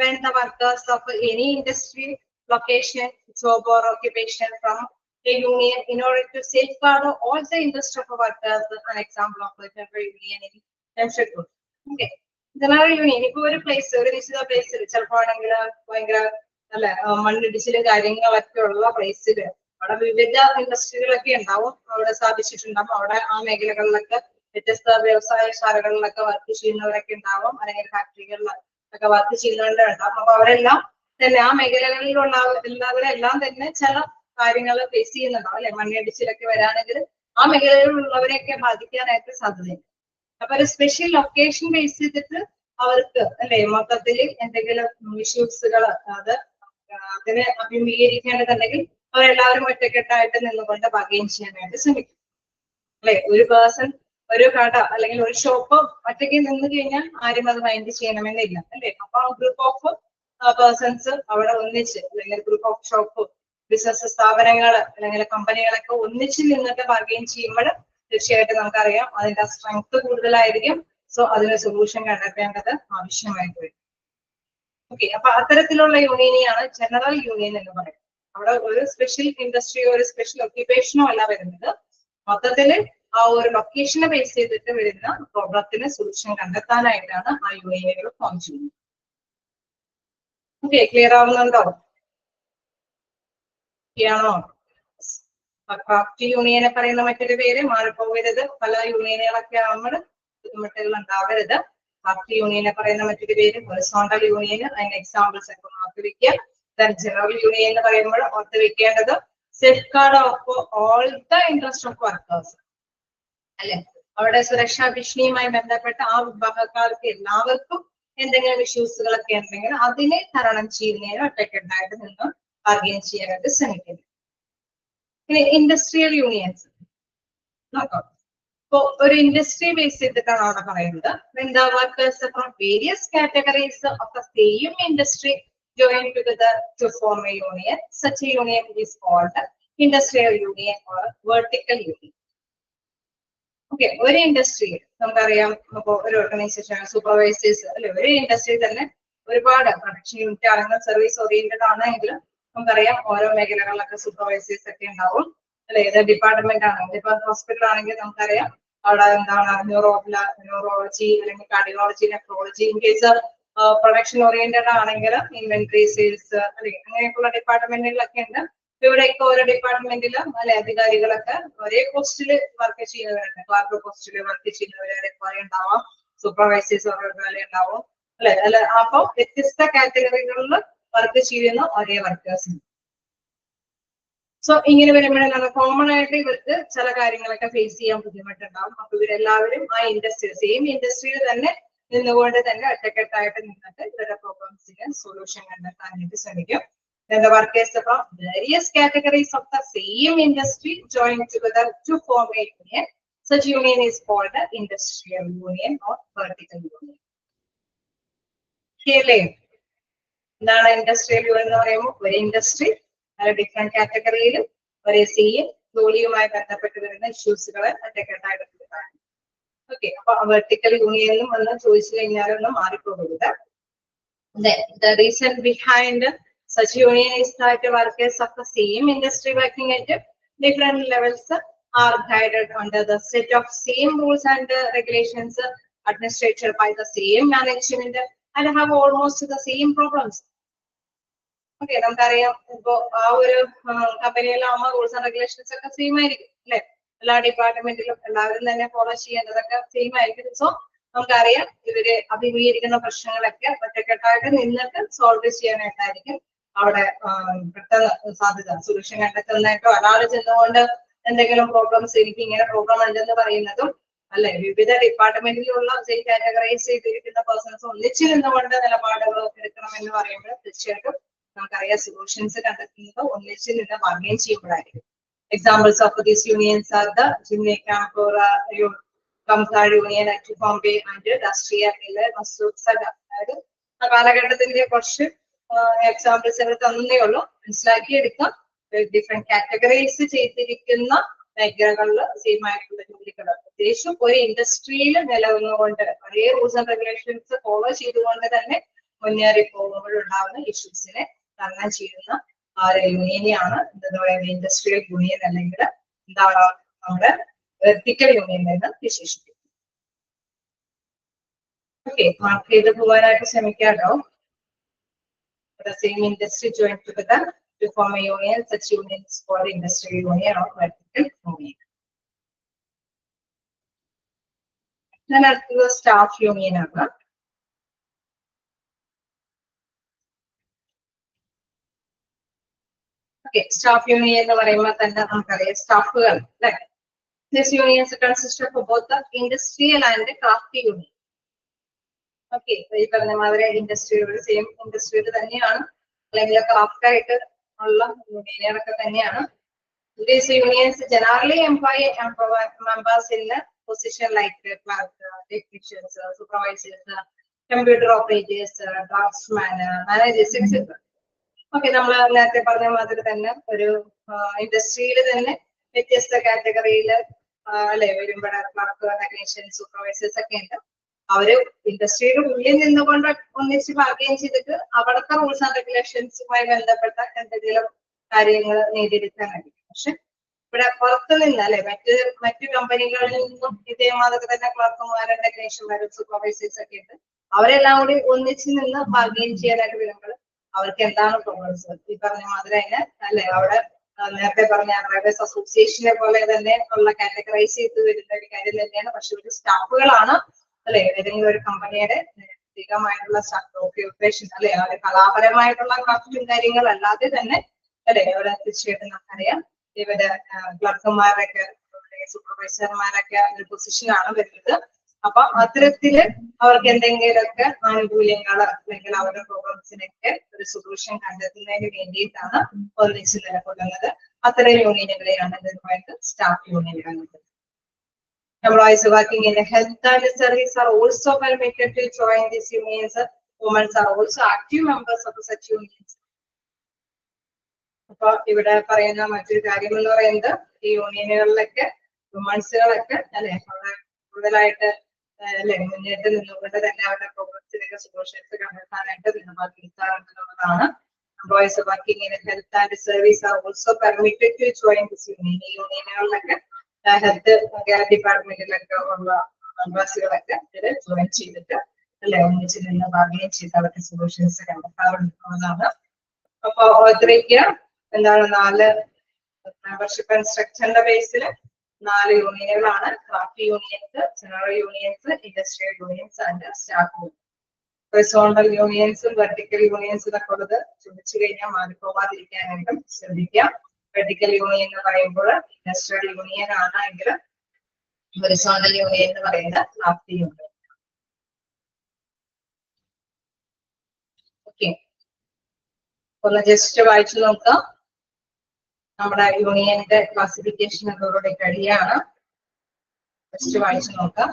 when the workers of any industry, location, job or occupation from a union in order to safeguard all the interests of workers. An example of a general union in Jamshedpur. Okay, general union ഇപ്പൊ ഒരു place ഒരു നിശ്ചിത പ്ലേസിൽ ചിലപ്പോ ആണെങ്കിൽ ഭയങ്കര അല്ലെ മണ്ണിടിച്ചിലും കാര്യങ്ങളൊക്കെ ഉള്ള പ്ലേസിൽ അവിടെ വിവിധ ഇൻഡസ്ട്രികളൊക്കെ ഉണ്ടാവും, അവിടെ സ്ഥാപിച്ചിട്ടുണ്ടാവും. അവിടെ ആ മേഖലകളിലൊക്കെ വ്യത്യസ്ത വ്യവസായശാലകളിലൊക്കെ വർക്ക് ചെയ്യുന്നവരൊക്കെ ഉണ്ടാവും, അല്ലെങ്കിൽ ഫാക്ടറികളിൽ ഒക്കെ വർക്ക് ചെയ്യുന്നവരുണ്ടാവും. അപ്പൊ അവരെല്ലാം തന്നെ ആ മേഖലകളിലുള്ള എല്ലാവരെല്ലാം തന്നെ ചില കാര്യങ്ങൾ ഫേസ് ചെയ്യുന്നുണ്ടാവും അല്ലെ. മണ്ണിടിച്ചിലൊക്കെ വരാണെങ്കിൽ ആ മേഖലകളിലുള്ളവരെയൊക്കെ ബാധിക്കാനായിട്ട് സാധ്യതയുണ്ട്. അപ്പൊ ഒരു സ്പെഷ്യൽ ലൊക്കേഷൻ ബേസ് ചെയ്തിട്ട് അവർക്ക് അല്ലെ മൊത്തത്തിൽ എന്തെങ്കിലും ഇഷ്യൂസുകൾ അതിനെ അഭിമുഖീകരിക്കേണ്ടതുണ്ടെങ്കിൽ അവരെല്ലാവരും ഒറ്റക്കെട്ടായിട്ട് നിന്നുകൊണ്ട് ബാർഗെയിൻ ചെയ്യാനായിട്ട് ശ്രമിക്കും അല്ലെ. ഒരു പേഴ്സൺ ഒരു കട അല്ലെങ്കിൽ ഒരു ഷോപ്പ് ഒറ്റയ്ക്ക് നിന്ന് കഴിഞ്ഞാൽ ആരും അത് മൈൻഡ് ചെയ്യണമെന്നില്ല അല്ലെ. അപ്പൊ ഗ്രൂപ്പ് ഓഫ് പേഴ്സൺസ് അവിടെ ഒന്നിച്ച് അല്ലെങ്കിൽ ഗ്രൂപ്പ് ഓഫ് ഷോപ്പ് ബിസിനസ് സ്ഥാപനങ്ങൾ അല്ലെങ്കിൽ കമ്പനികളൊക്കെ ഒന്നിച്ച് നിന്നിട്ട് ബാർഗെയിൻ ചെയ്യുമ്പോൾ തീർച്ചയായിട്ടും നമുക്കറിയാം അതിന്റെ സ്ട്രെങ്ത് കൂടുതലായിരിക്കും. സോ അതിന് സൊല്യൂഷൻ കണ്ടെത്തേണ്ടത് ആവശ്യമായിട്ട് വരും. ഓക്കെ, അപ്പൊ അത്തരത്തിലുള്ള യൂണിയനെയാണ് ജനറൽ യൂണിയൻ എന്ന് പറയുന്നത്. അവിടെ ഒരു സ്പെഷ്യൽ ഇൻഡസ്ട്രിയോ ഒരു സ്പെഷ്യൽ ഒക്യുപ്പേഷനോ അല്ല വരുന്നത്, മൊത്തത്തില് ആ ഒരു ലൊക്കേഷനെ ബേസ് ചെയ്തിട്ട് വരുന്ന പ്രോബ്ലത്തിന് സൊല്യൂഷൻ കണ്ടെത്താനായിട്ടാണ് ആ യൂണിയനുകൾ ഫോം ചെയ്യുന്നത്. ഓക്കെ, ക്ലിയർ ആവുന്നുണ്ടോ? ആണോ? ക്രാഫ്റ്റ് യൂണിയനെ പറയുന്ന മറ്റൊരു പേര് മാറിപ്പോകരുത്. പല യൂണിയനുകളൊക്കെ ആകുമ്പോൾ ബുദ്ധിമുട്ടുകൾ ഉണ്ടാവരുത്. ക്രാഫ്റ്റ് യൂണിയനെ പറയുന്ന മറ്റൊരു പേര് ഹൊറിസോണ്ടൽ യൂണിയൻ. അതിന്റെ എക്സാമ്പിൾസ് ഒക്കെ ഓർത്ത് വെക്കുക. ജനറൽ യൂണിയൻ എന്ന് പറയുമ്പോൾ ഓർത്ത് വെക്കേണ്ടത് safe guard of all the interest of workers അല്ലെ. അവിടെ സുരക്ഷാ ഭീഷണിയുമായി ബന്ധപ്പെട്ട ആ വിഭാഗക്കാർക്ക് എല്ലാവർക്കും എന്തെങ്കിലും ഇഷ്യൂസുകളൊക്കെ ഉണ്ടെങ്കിൽ അതിനെ തരണം ചെയ്യുന്നതിന് ഒറ്റക്കെട്ടായിട്ട് നിന്ന് ബാർഗെയിൻ ചെയ്യാനായിട്ട് ശ്രമിക്കുന്നു. ഇനി ഇൻഡസ്ട്രിയൽ യൂണിയൻസ് നോക്കാം. ഇപ്പൊ ഒരു ഇൻഡസ്ട്രി ബേസ് ചെയ്തിട്ടാണ് അവിടെ പറയുന്നത്. when the workers from various categories of the same industry join together to form a union, such a union is called industrial union or vertical union. Okay, ഒരു industry നമുക്കറിയാം, ഇപ്പൊ ഒരു ഓർഗനൈസേഷൻ സൂപ്പർവൈസേഴ്സ് അല്ലെ, ഒരു industry തന്നെ ഒരുപാട് production unit ആണെങ്കിൽ service oriented ആണെങ്കിലും നമുക്കറിയാം ഓരോ മേഖലകളിലൊക്കെ സൂപ്പർവൈസേഴ്സ് ഒക്കെ ഉണ്ടാവും അല്ലെ. ഏത് ഡിപ്പാർട്ട്മെന്റ് ആണെങ്കിൽ ഇപ്പൊ ഹോസ്പിറ്റൽ ആണെങ്കിൽ നമുക്കറിയാം അവിടെ എന്താണ് ന്യൂറോളജി അല്ലെങ്കിൽ cardiology, nephrology. In case production oriented ആണെങ്കിൽ ഇൻവെന്ററി, സെയിൽസ് അല്ലെ, അങ്ങനെയൊക്കെയുള്ള ഡിപ്പാർട്ട്മെന്റുകളൊക്കെ ഉണ്ട്. ഇവിടെയൊക്കെ ഓരോ ഡിപ്പാർട്ട്മെന്റിലും അല്ലെ അധികാരികളൊക്കെ ഒരേ പോസ്റ്റിൽ വർക്ക് ചെയ്യുന്നവരുണ്ട്. ക്ലാർക്ക് പോസ്റ്റിൽ വർക്ക് ചെയ്യുന്നവരെ പോലെ ഉണ്ടാവാം, സൂപ്പർവൈസേഴ്സ് പോലെ ഉണ്ടാവും അല്ലെ. അപ്പൊ വ്യത്യസ്ത കാറ്റഗറികളിൽ വർക്ക് ചെയ്യുന്ന ഒരേ വർക്കേഴ്സ്. സോ ഇങ്ങനെ വരുമ്പോഴാണ് കോമൺ ആയിട്ട് ഇവർക്ക് ചില കാര്യങ്ങളൊക്കെ ഫേസ് ചെയ്യാൻ ബുദ്ധിമുട്ടുണ്ടാവും. അപ്പൊ ഇവരെല്ലാവരും ആ ഇൻഡസ്ട്രി, സെയിം ഇൻഡസ്ട്രിയിൽ തന്നെ നിന്നുകൊണ്ട് തന്നെ ഒറ്റക്കെട്ടായിട്ട് നിന്നിട്ട് ഇവരുടെ പ്രോബ്ലംസിന് സൊല്യൂഷൻ കണ്ടെത്താനായിട്ട് ശ്രമിക്കും. Then the workers from various categories of the same industry join together to form a union. Such union is called the industrial union or vertical union. Clearly, എന്താണ് ഇൻഡസ്ട്രിയൽ യൂണിയൻ എന്ന് പറയുമ്പോൾ ഒരു ഇൻഡസ്ട്രി പല different കാറ്റഗറിയിലും ഒരേ same ജോലിയുമായി ബന്ധപ്പെട്ട് വരുന്ന ഇഷ്യൂസുകളെ ഒറ്റക്കെട്ടായിട്ട് എടുക്കുകയാണ്. ഓക്കെ, അപ്പൊ വെർട്ടിക്കൽ യൂണിയനിലും ഒന്ന് ചോദിച്ചു കഴിഞ്ഞാലൊന്നും മാറിപ്പോകരുത്. The reason behind such union is that workers of the same industry working at different levels are guided under the set of same rules and regulations administered by the same management and have almost the same problems. Okay, നമുക്കറിയാം ഇപ്പൊ ആ ഒരു കമ്പനിയിലാവുമ്പോൾ rules and regulations ഒക്കെ same ആയിരിക്കും അല്ലെ. എല്ലാ ഡിപ്പാർട്ട്മെന്റിലും എല്ലാവരും തന്നെ ഫോളോ ചെയ്യേണ്ടതൊക്കെ സെയിം ആയിരിക്കും. സോ നമുക്കറിയാം ഇവര് അഭിമുഖീകരിക്കുന്ന പ്രശ്നങ്ങളൊക്കെ ഒറ്റക്കെട്ടായിട്ട് നിന്നിട്ട് സോൾവ് ചെയ്യാനായിട്ടായിരിക്കും അവിടെ പെട്ടെന്ന് സാധ്യത. സൊല്യൂഷൻ കണ്ടെത്തുന്നതായിട്ടോ ഒരാൾ ചെന്നുകൊണ്ട് എന്തെങ്കിലും പ്രോബ്ലംസ് എനിക്ക് ഇങ്ങനെ പ്രോബ്ലം ഉണ്ടെന്ന് പറയുന്നതും അല്ലെ, വിവിധ ഡിപ്പാർട്ട്മെന്റിലുള്ള കാറ്റഗറൈസ് ചെയ്തിരിക്കുന്ന പേഴ്സൺസ് ഒന്നിച്ചു നിന്നുകൊണ്ട് നിലപാടുകൾ എടുക്കണമെന്ന് പറയുമ്പോൾ തീർച്ചയായിട്ടും നമുക്കറിയാം സൊല്യൂഷൻസ് കണ്ടെത്തുന്നത് ഒന്നിച്ചു നിന്ന് ബാർഗെയിൻ ചെയ്യുമ്പോഴായിരിക്കും. Examples of these unions are the ജിംനെ കാംപൂർ കംസാർ union at Bombay and Rashtriya Mazdoor സഗ. അതായത് ആ കാലഘട്ടത്തിന്റെ കുറച്ച് എക്സാമ്പിൾസ് ഞങ്ങൾ തന്നേ ഉള്ളൂ, മനസ്സിലാക്കി എടുക്കാം. ഡിഫറെന്റ് കാറ്റഗറൈസ് ചെയ്തിരിക്കുന്ന മേഖലകളിൽ സെയിം ആയിട്ടുള്ള ജോലികൾ പ്രത്യേകിച്ചും ഒരു ഇൻഡസ്ട്രിയിൽ നിലനിന്നുകൊണ്ട് ഒരേ റൂൾസ് ആൻഡ് റെഗുലേഷൻസ് ഫോളോ ചെയ്തുകൊണ്ട് തന്നെ മുന്നേറി പോകുമ്പോഴുണ്ടാകുന്ന ഇഷ്യൂസിനെ തരണം ചെയ്യുന്ന ആ ഒരു യൂണിയനെയാണ് എന്താ പറയുക ഇൻഡസ്ട്രിയൽ യൂണിയൻ അല്ലെങ്കിൽ എന്താണ് നമ്മുടെ വെർട്ടിക്കൽ യൂണിയൻ എന്ന് വിശേഷിപ്പിക്കും. ഓക്കെ, മാർക്ക് ചെയ്ത് പോകാനായിട്ട് ശ്രമിക്കാട്ടോ. The same industry joined together to form a union. Such union is called industrial union or vertical union. Then after the staff union ആണ്. Okay, staff union എന്ന് പറയുമ്പോൾ തന്നെ നമുക്കറിയാം സ്റ്റാഫുകൾ അല്ലെ. These unions consist of both the industrial and craft union. Okay, ഈ പറഞ്ഞ മാതിരി ഇൻഡസ്ട്രിയുടെ സെയിം ഇൻഡസ്ട്രിയിൽ തന്നെയാണ് അല്ലെങ്കിൽ ക്രാഫ്റ്റ് ആയിട്ട് ഉള്ള യൂണിയനുകളൊക്കെ തന്നെയാണ്. These unions generally employ members in a position like clerk, technicians, supervisors, computer operators, draftsmen, managers, etc. Okay, നമ്മൾ നേരത്തെ പറഞ്ഞ മാതിരി തന്നെ ഒരു ഇൻഡസ്ട്രിയിൽ തന്നെ വ്യത്യസ്ത കാറ്റഗറിയിൽ അല്ലെ വരുമ്പോൾ ക്ലർക്ക്, ടെക്നീഷ്യൻ, സൂപ്പർവൈസേഴ്സ് ഒക്കെ ഉണ്ട്. അവര് ഇൻഡസ്ട്രിയുടെ ഉള്ളിൽ നിന്നുകൊണ്ട് ഒന്നിച്ച് ബാർഗെയിൻ ചെയ്തിട്ട് അവിടുത്തെ റൂൾസ് ആൻഡ് റെഗുലേഷൻസുമായി ബന്ധപ്പെട്ട എന്തെങ്കിലും കാര്യങ്ങൾ നേടിയെടുക്കാൻ കഴിയും. പക്ഷെ ഇവിടെ പുറത്തു നിന്ന് അല്ലെ മറ്റു കമ്പനികളിൽ നിന്നും ഇതേമാതിരി തന്നെ ക്ലർക്കുമാരും ടെക്നീഷ്യന്മാരും സൂപ്പർവൈസേഴ്സ് ഒക്കെ ഉണ്ട്. അവരെല്ലാം കൂടി ഒന്നിച്ച് നിന്ന് ബാർഗെയിൻ ചെയ്യാനായിട്ട് വരുമ്പോൾ അവർക്ക് എന്താണ് പ്രോബ്ലംസ് ഈ പറഞ്ഞ മാതിരി അതിന് അല്ലെ അവിടെ നേരത്തെ പറഞ്ഞ ഡ്രൈവേഴ്സ് അസോസിയേഷനെ പോലെ തന്നെ ഉള്ള കാറ്റഗറൈസ് ചെയ്ത് വരുന്ന ഒരു കാര്യം തന്നെയാണ്. പക്ഷെ ഒരു സ്റ്റാഫുകളാണ് അല്ലെ ഏതെങ്കിലും ഒരു കമ്പനിയുടെ അധികമായിട്ടുള്ള ഓക്യുപ്പേഷൻ അല്ലെ ആ ഒരു കലാപരമായിട്ടുള്ള ക്രാഫ്റ്റും കാര്യങ്ങളല്ലാതെ തന്നെ അല്ലെ ഇവിടെ തീർച്ചയായിട്ടും നമുക്കറിയാം ഇവര് ക്ലർക്കുമാരൊക്കെ സൂപ്പർവൈസർമാരൊക്കെ ഒരു പൊസിഷനാണ് വരുന്നത്. അപ്പൊ അത്തരത്തില് അവർക്ക് എന്തെങ്കിലുമൊക്കെ ആനുകൂല്യങ്ങൾ അല്ലെങ്കിൽ അവരുടെ പ്രോബ്ലംസിനൊക്കെ ഒരു സൊല്യൂഷൻ കണ്ടെത്തുന്നതിന് വേണ്ടിയിട്ടാണ് ഒന്നിച്ച് നിലകൊള്ളുന്നത്. അത്തരം യൂണിയനുകളെയാണ് ഇതുമായിട്ട് സ്റ്റാഫ് യൂണിയനുകൾ. Employees working in the health and service are also permitted to join these unions. Women are also active members of such unions. അപ്പൊ ഇവിടെ പറയുന്ന മറ്റൊരു കാര്യം എന്ന് പറയുന്നത് ഈ യൂണിയനുകളിലൊക്കെ വുമൺസുകളൊക്കെ അല്ലെ അവിടെ കൂടുതലായിട്ട് അല്ലെ മുന്നേറ്റം നിന്നുകൊണ്ട് തന്നെ അവരുടെ പ്രോബ്ലംസിനൊക്കെ സൊല്യൂഷൻസ് കണ്ടെത്താനായിട്ട് നിലപാടെടുക്കാറുണ്ടെന്നുള്ളതാണ്. Employees working in health and service are also permitted to join this union. ഈ യൂണിയനുകളിലൊക്കെ ഹെൽത്ത് കെയർ ഡിപ്പാർട്ട്മെന്റിലൊക്കെ ഉള്ള മെമ്പേഴ്സുകളൊക്കെ ഇതിൽ ജോയിൻ ചെയ്തിട്ട് അല്ലെ ഒന്നിച്ച് നിന്ന് ബാർഗെയിൻ ചെയ്ത് അവർക്ക് സൊല്യൂഷൻസ് കണ്ടെത്താറുണ്ടെന്നുള്ളതാണ്. അപ്പൊ ഓരോരുത്തരേക്ക് എന്താണ് 4 മെമ്പർഷിപ്പ് ആൻഡ് സ്ട്രക്ചറിന്റെ ബേസിൽ 4 യൂണിയനുകളാണ്. Craft unions, general unions, industrial unions and staff unions. Horizontal യൂണിയൻസും വെർട്ടിക്കൽ യൂണിയൻസും ഒക്കെ ഉള്ളത് ചോദിച്ചു കഴിഞ്ഞാൽ മാറിപ്പോവാതിരിക്കാനായിട്ടും ശ്രദ്ധിക്കാം. വെർട്ടിക്കൽ യൂണിയൻ എന്ന് പറയുമ്പോൾ ഇൻഡസ്ട്രിയൽ യൂണിയൻ ആണ് എങ്കിൽ ഹൊറിസോണ്ടൽ യൂണിയൻ എന്ന് പറയുന്നത് ക്രാഫ്റ്റ് യൂണിയൻ. ഓക്കെ, ഒന്ന് ജസ്റ്റ് വായിച്ചു നോക്കാം. നമ്മുടെ യൂണിയന്റെ ക്ലാസിഫിക്കേഷൻ അതോടെ കഴിയാണ്. ജസ്റ്റ് വായിച്ചു നോക്കാം.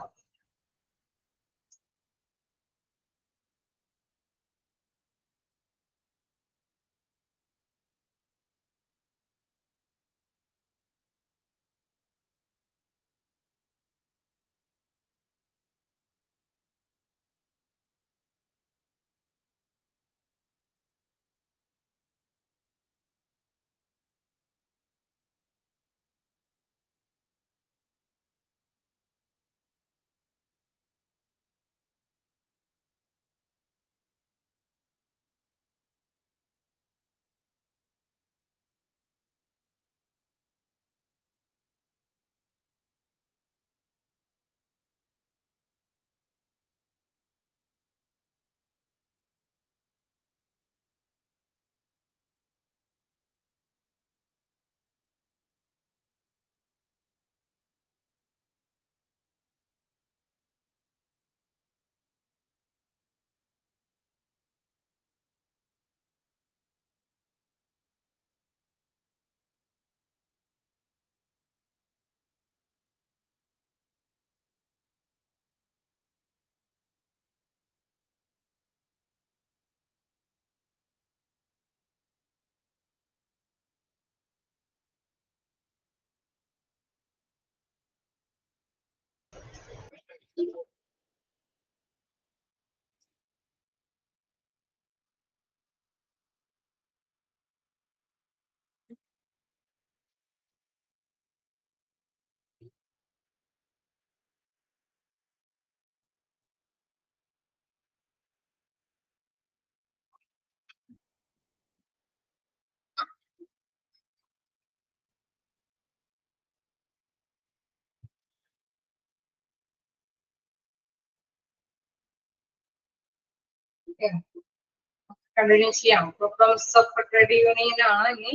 കണ്ടിന്യൂ ചെയ്യാം. പ്രോബ്ലംസ് ഓഫ് ട്രേഡ് യൂണിയൻ ആണ് ഇനി.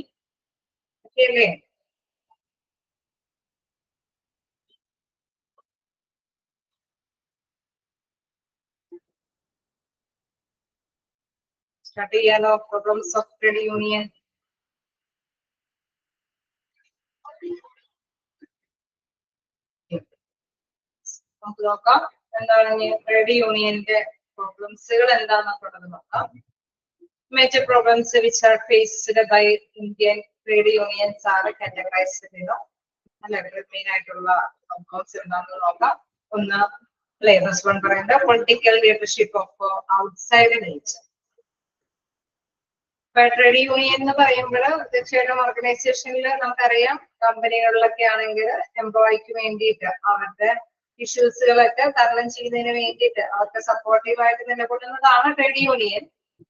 അല്ലേ സ്റ്റാർട്ട് ചെയ്യാലോ? Problems of trade union. നമുക്ക് നോക്കാം എന്താണ് ട്രേഡ് യൂണിയന്റെ പ്രോബ്ലംസുകൾ എന്താണെന്നുള്ളത് നോക്കാം. Major problems which are faced by Indian trade unions are categorized main ആയിട്ടുള്ള പ്രോബ്ലംസ് എന്താണെന്ന് നോക്കാം. ഒന്ന് അല്ലെ ഫസ്റ്റ് വൺ പറയുന്നത് political leadership of outside nature. Trade union എന്ന് പറയുമ്പോൾ തീർച്ചയായിട്ടും ഓർഗനൈസേഷനിൽ നമുക്കറിയാം കമ്പനികളിലൊക്കെ ആണെങ്കിൽ എംപ്ലോയിക്ക് വേണ്ടിയിട്ട് അവരുടെ ഇഷ്യൂസുകളൊക്കെ തരണം ചെയ്യുന്നതിന് വേണ്ടിയിട്ട് അവർക്ക് സപ്പോർട്ടീവായിട്ട് നിലകൊള്ളുന്നതാണ് ട്രേഡ് യൂണിയൻ.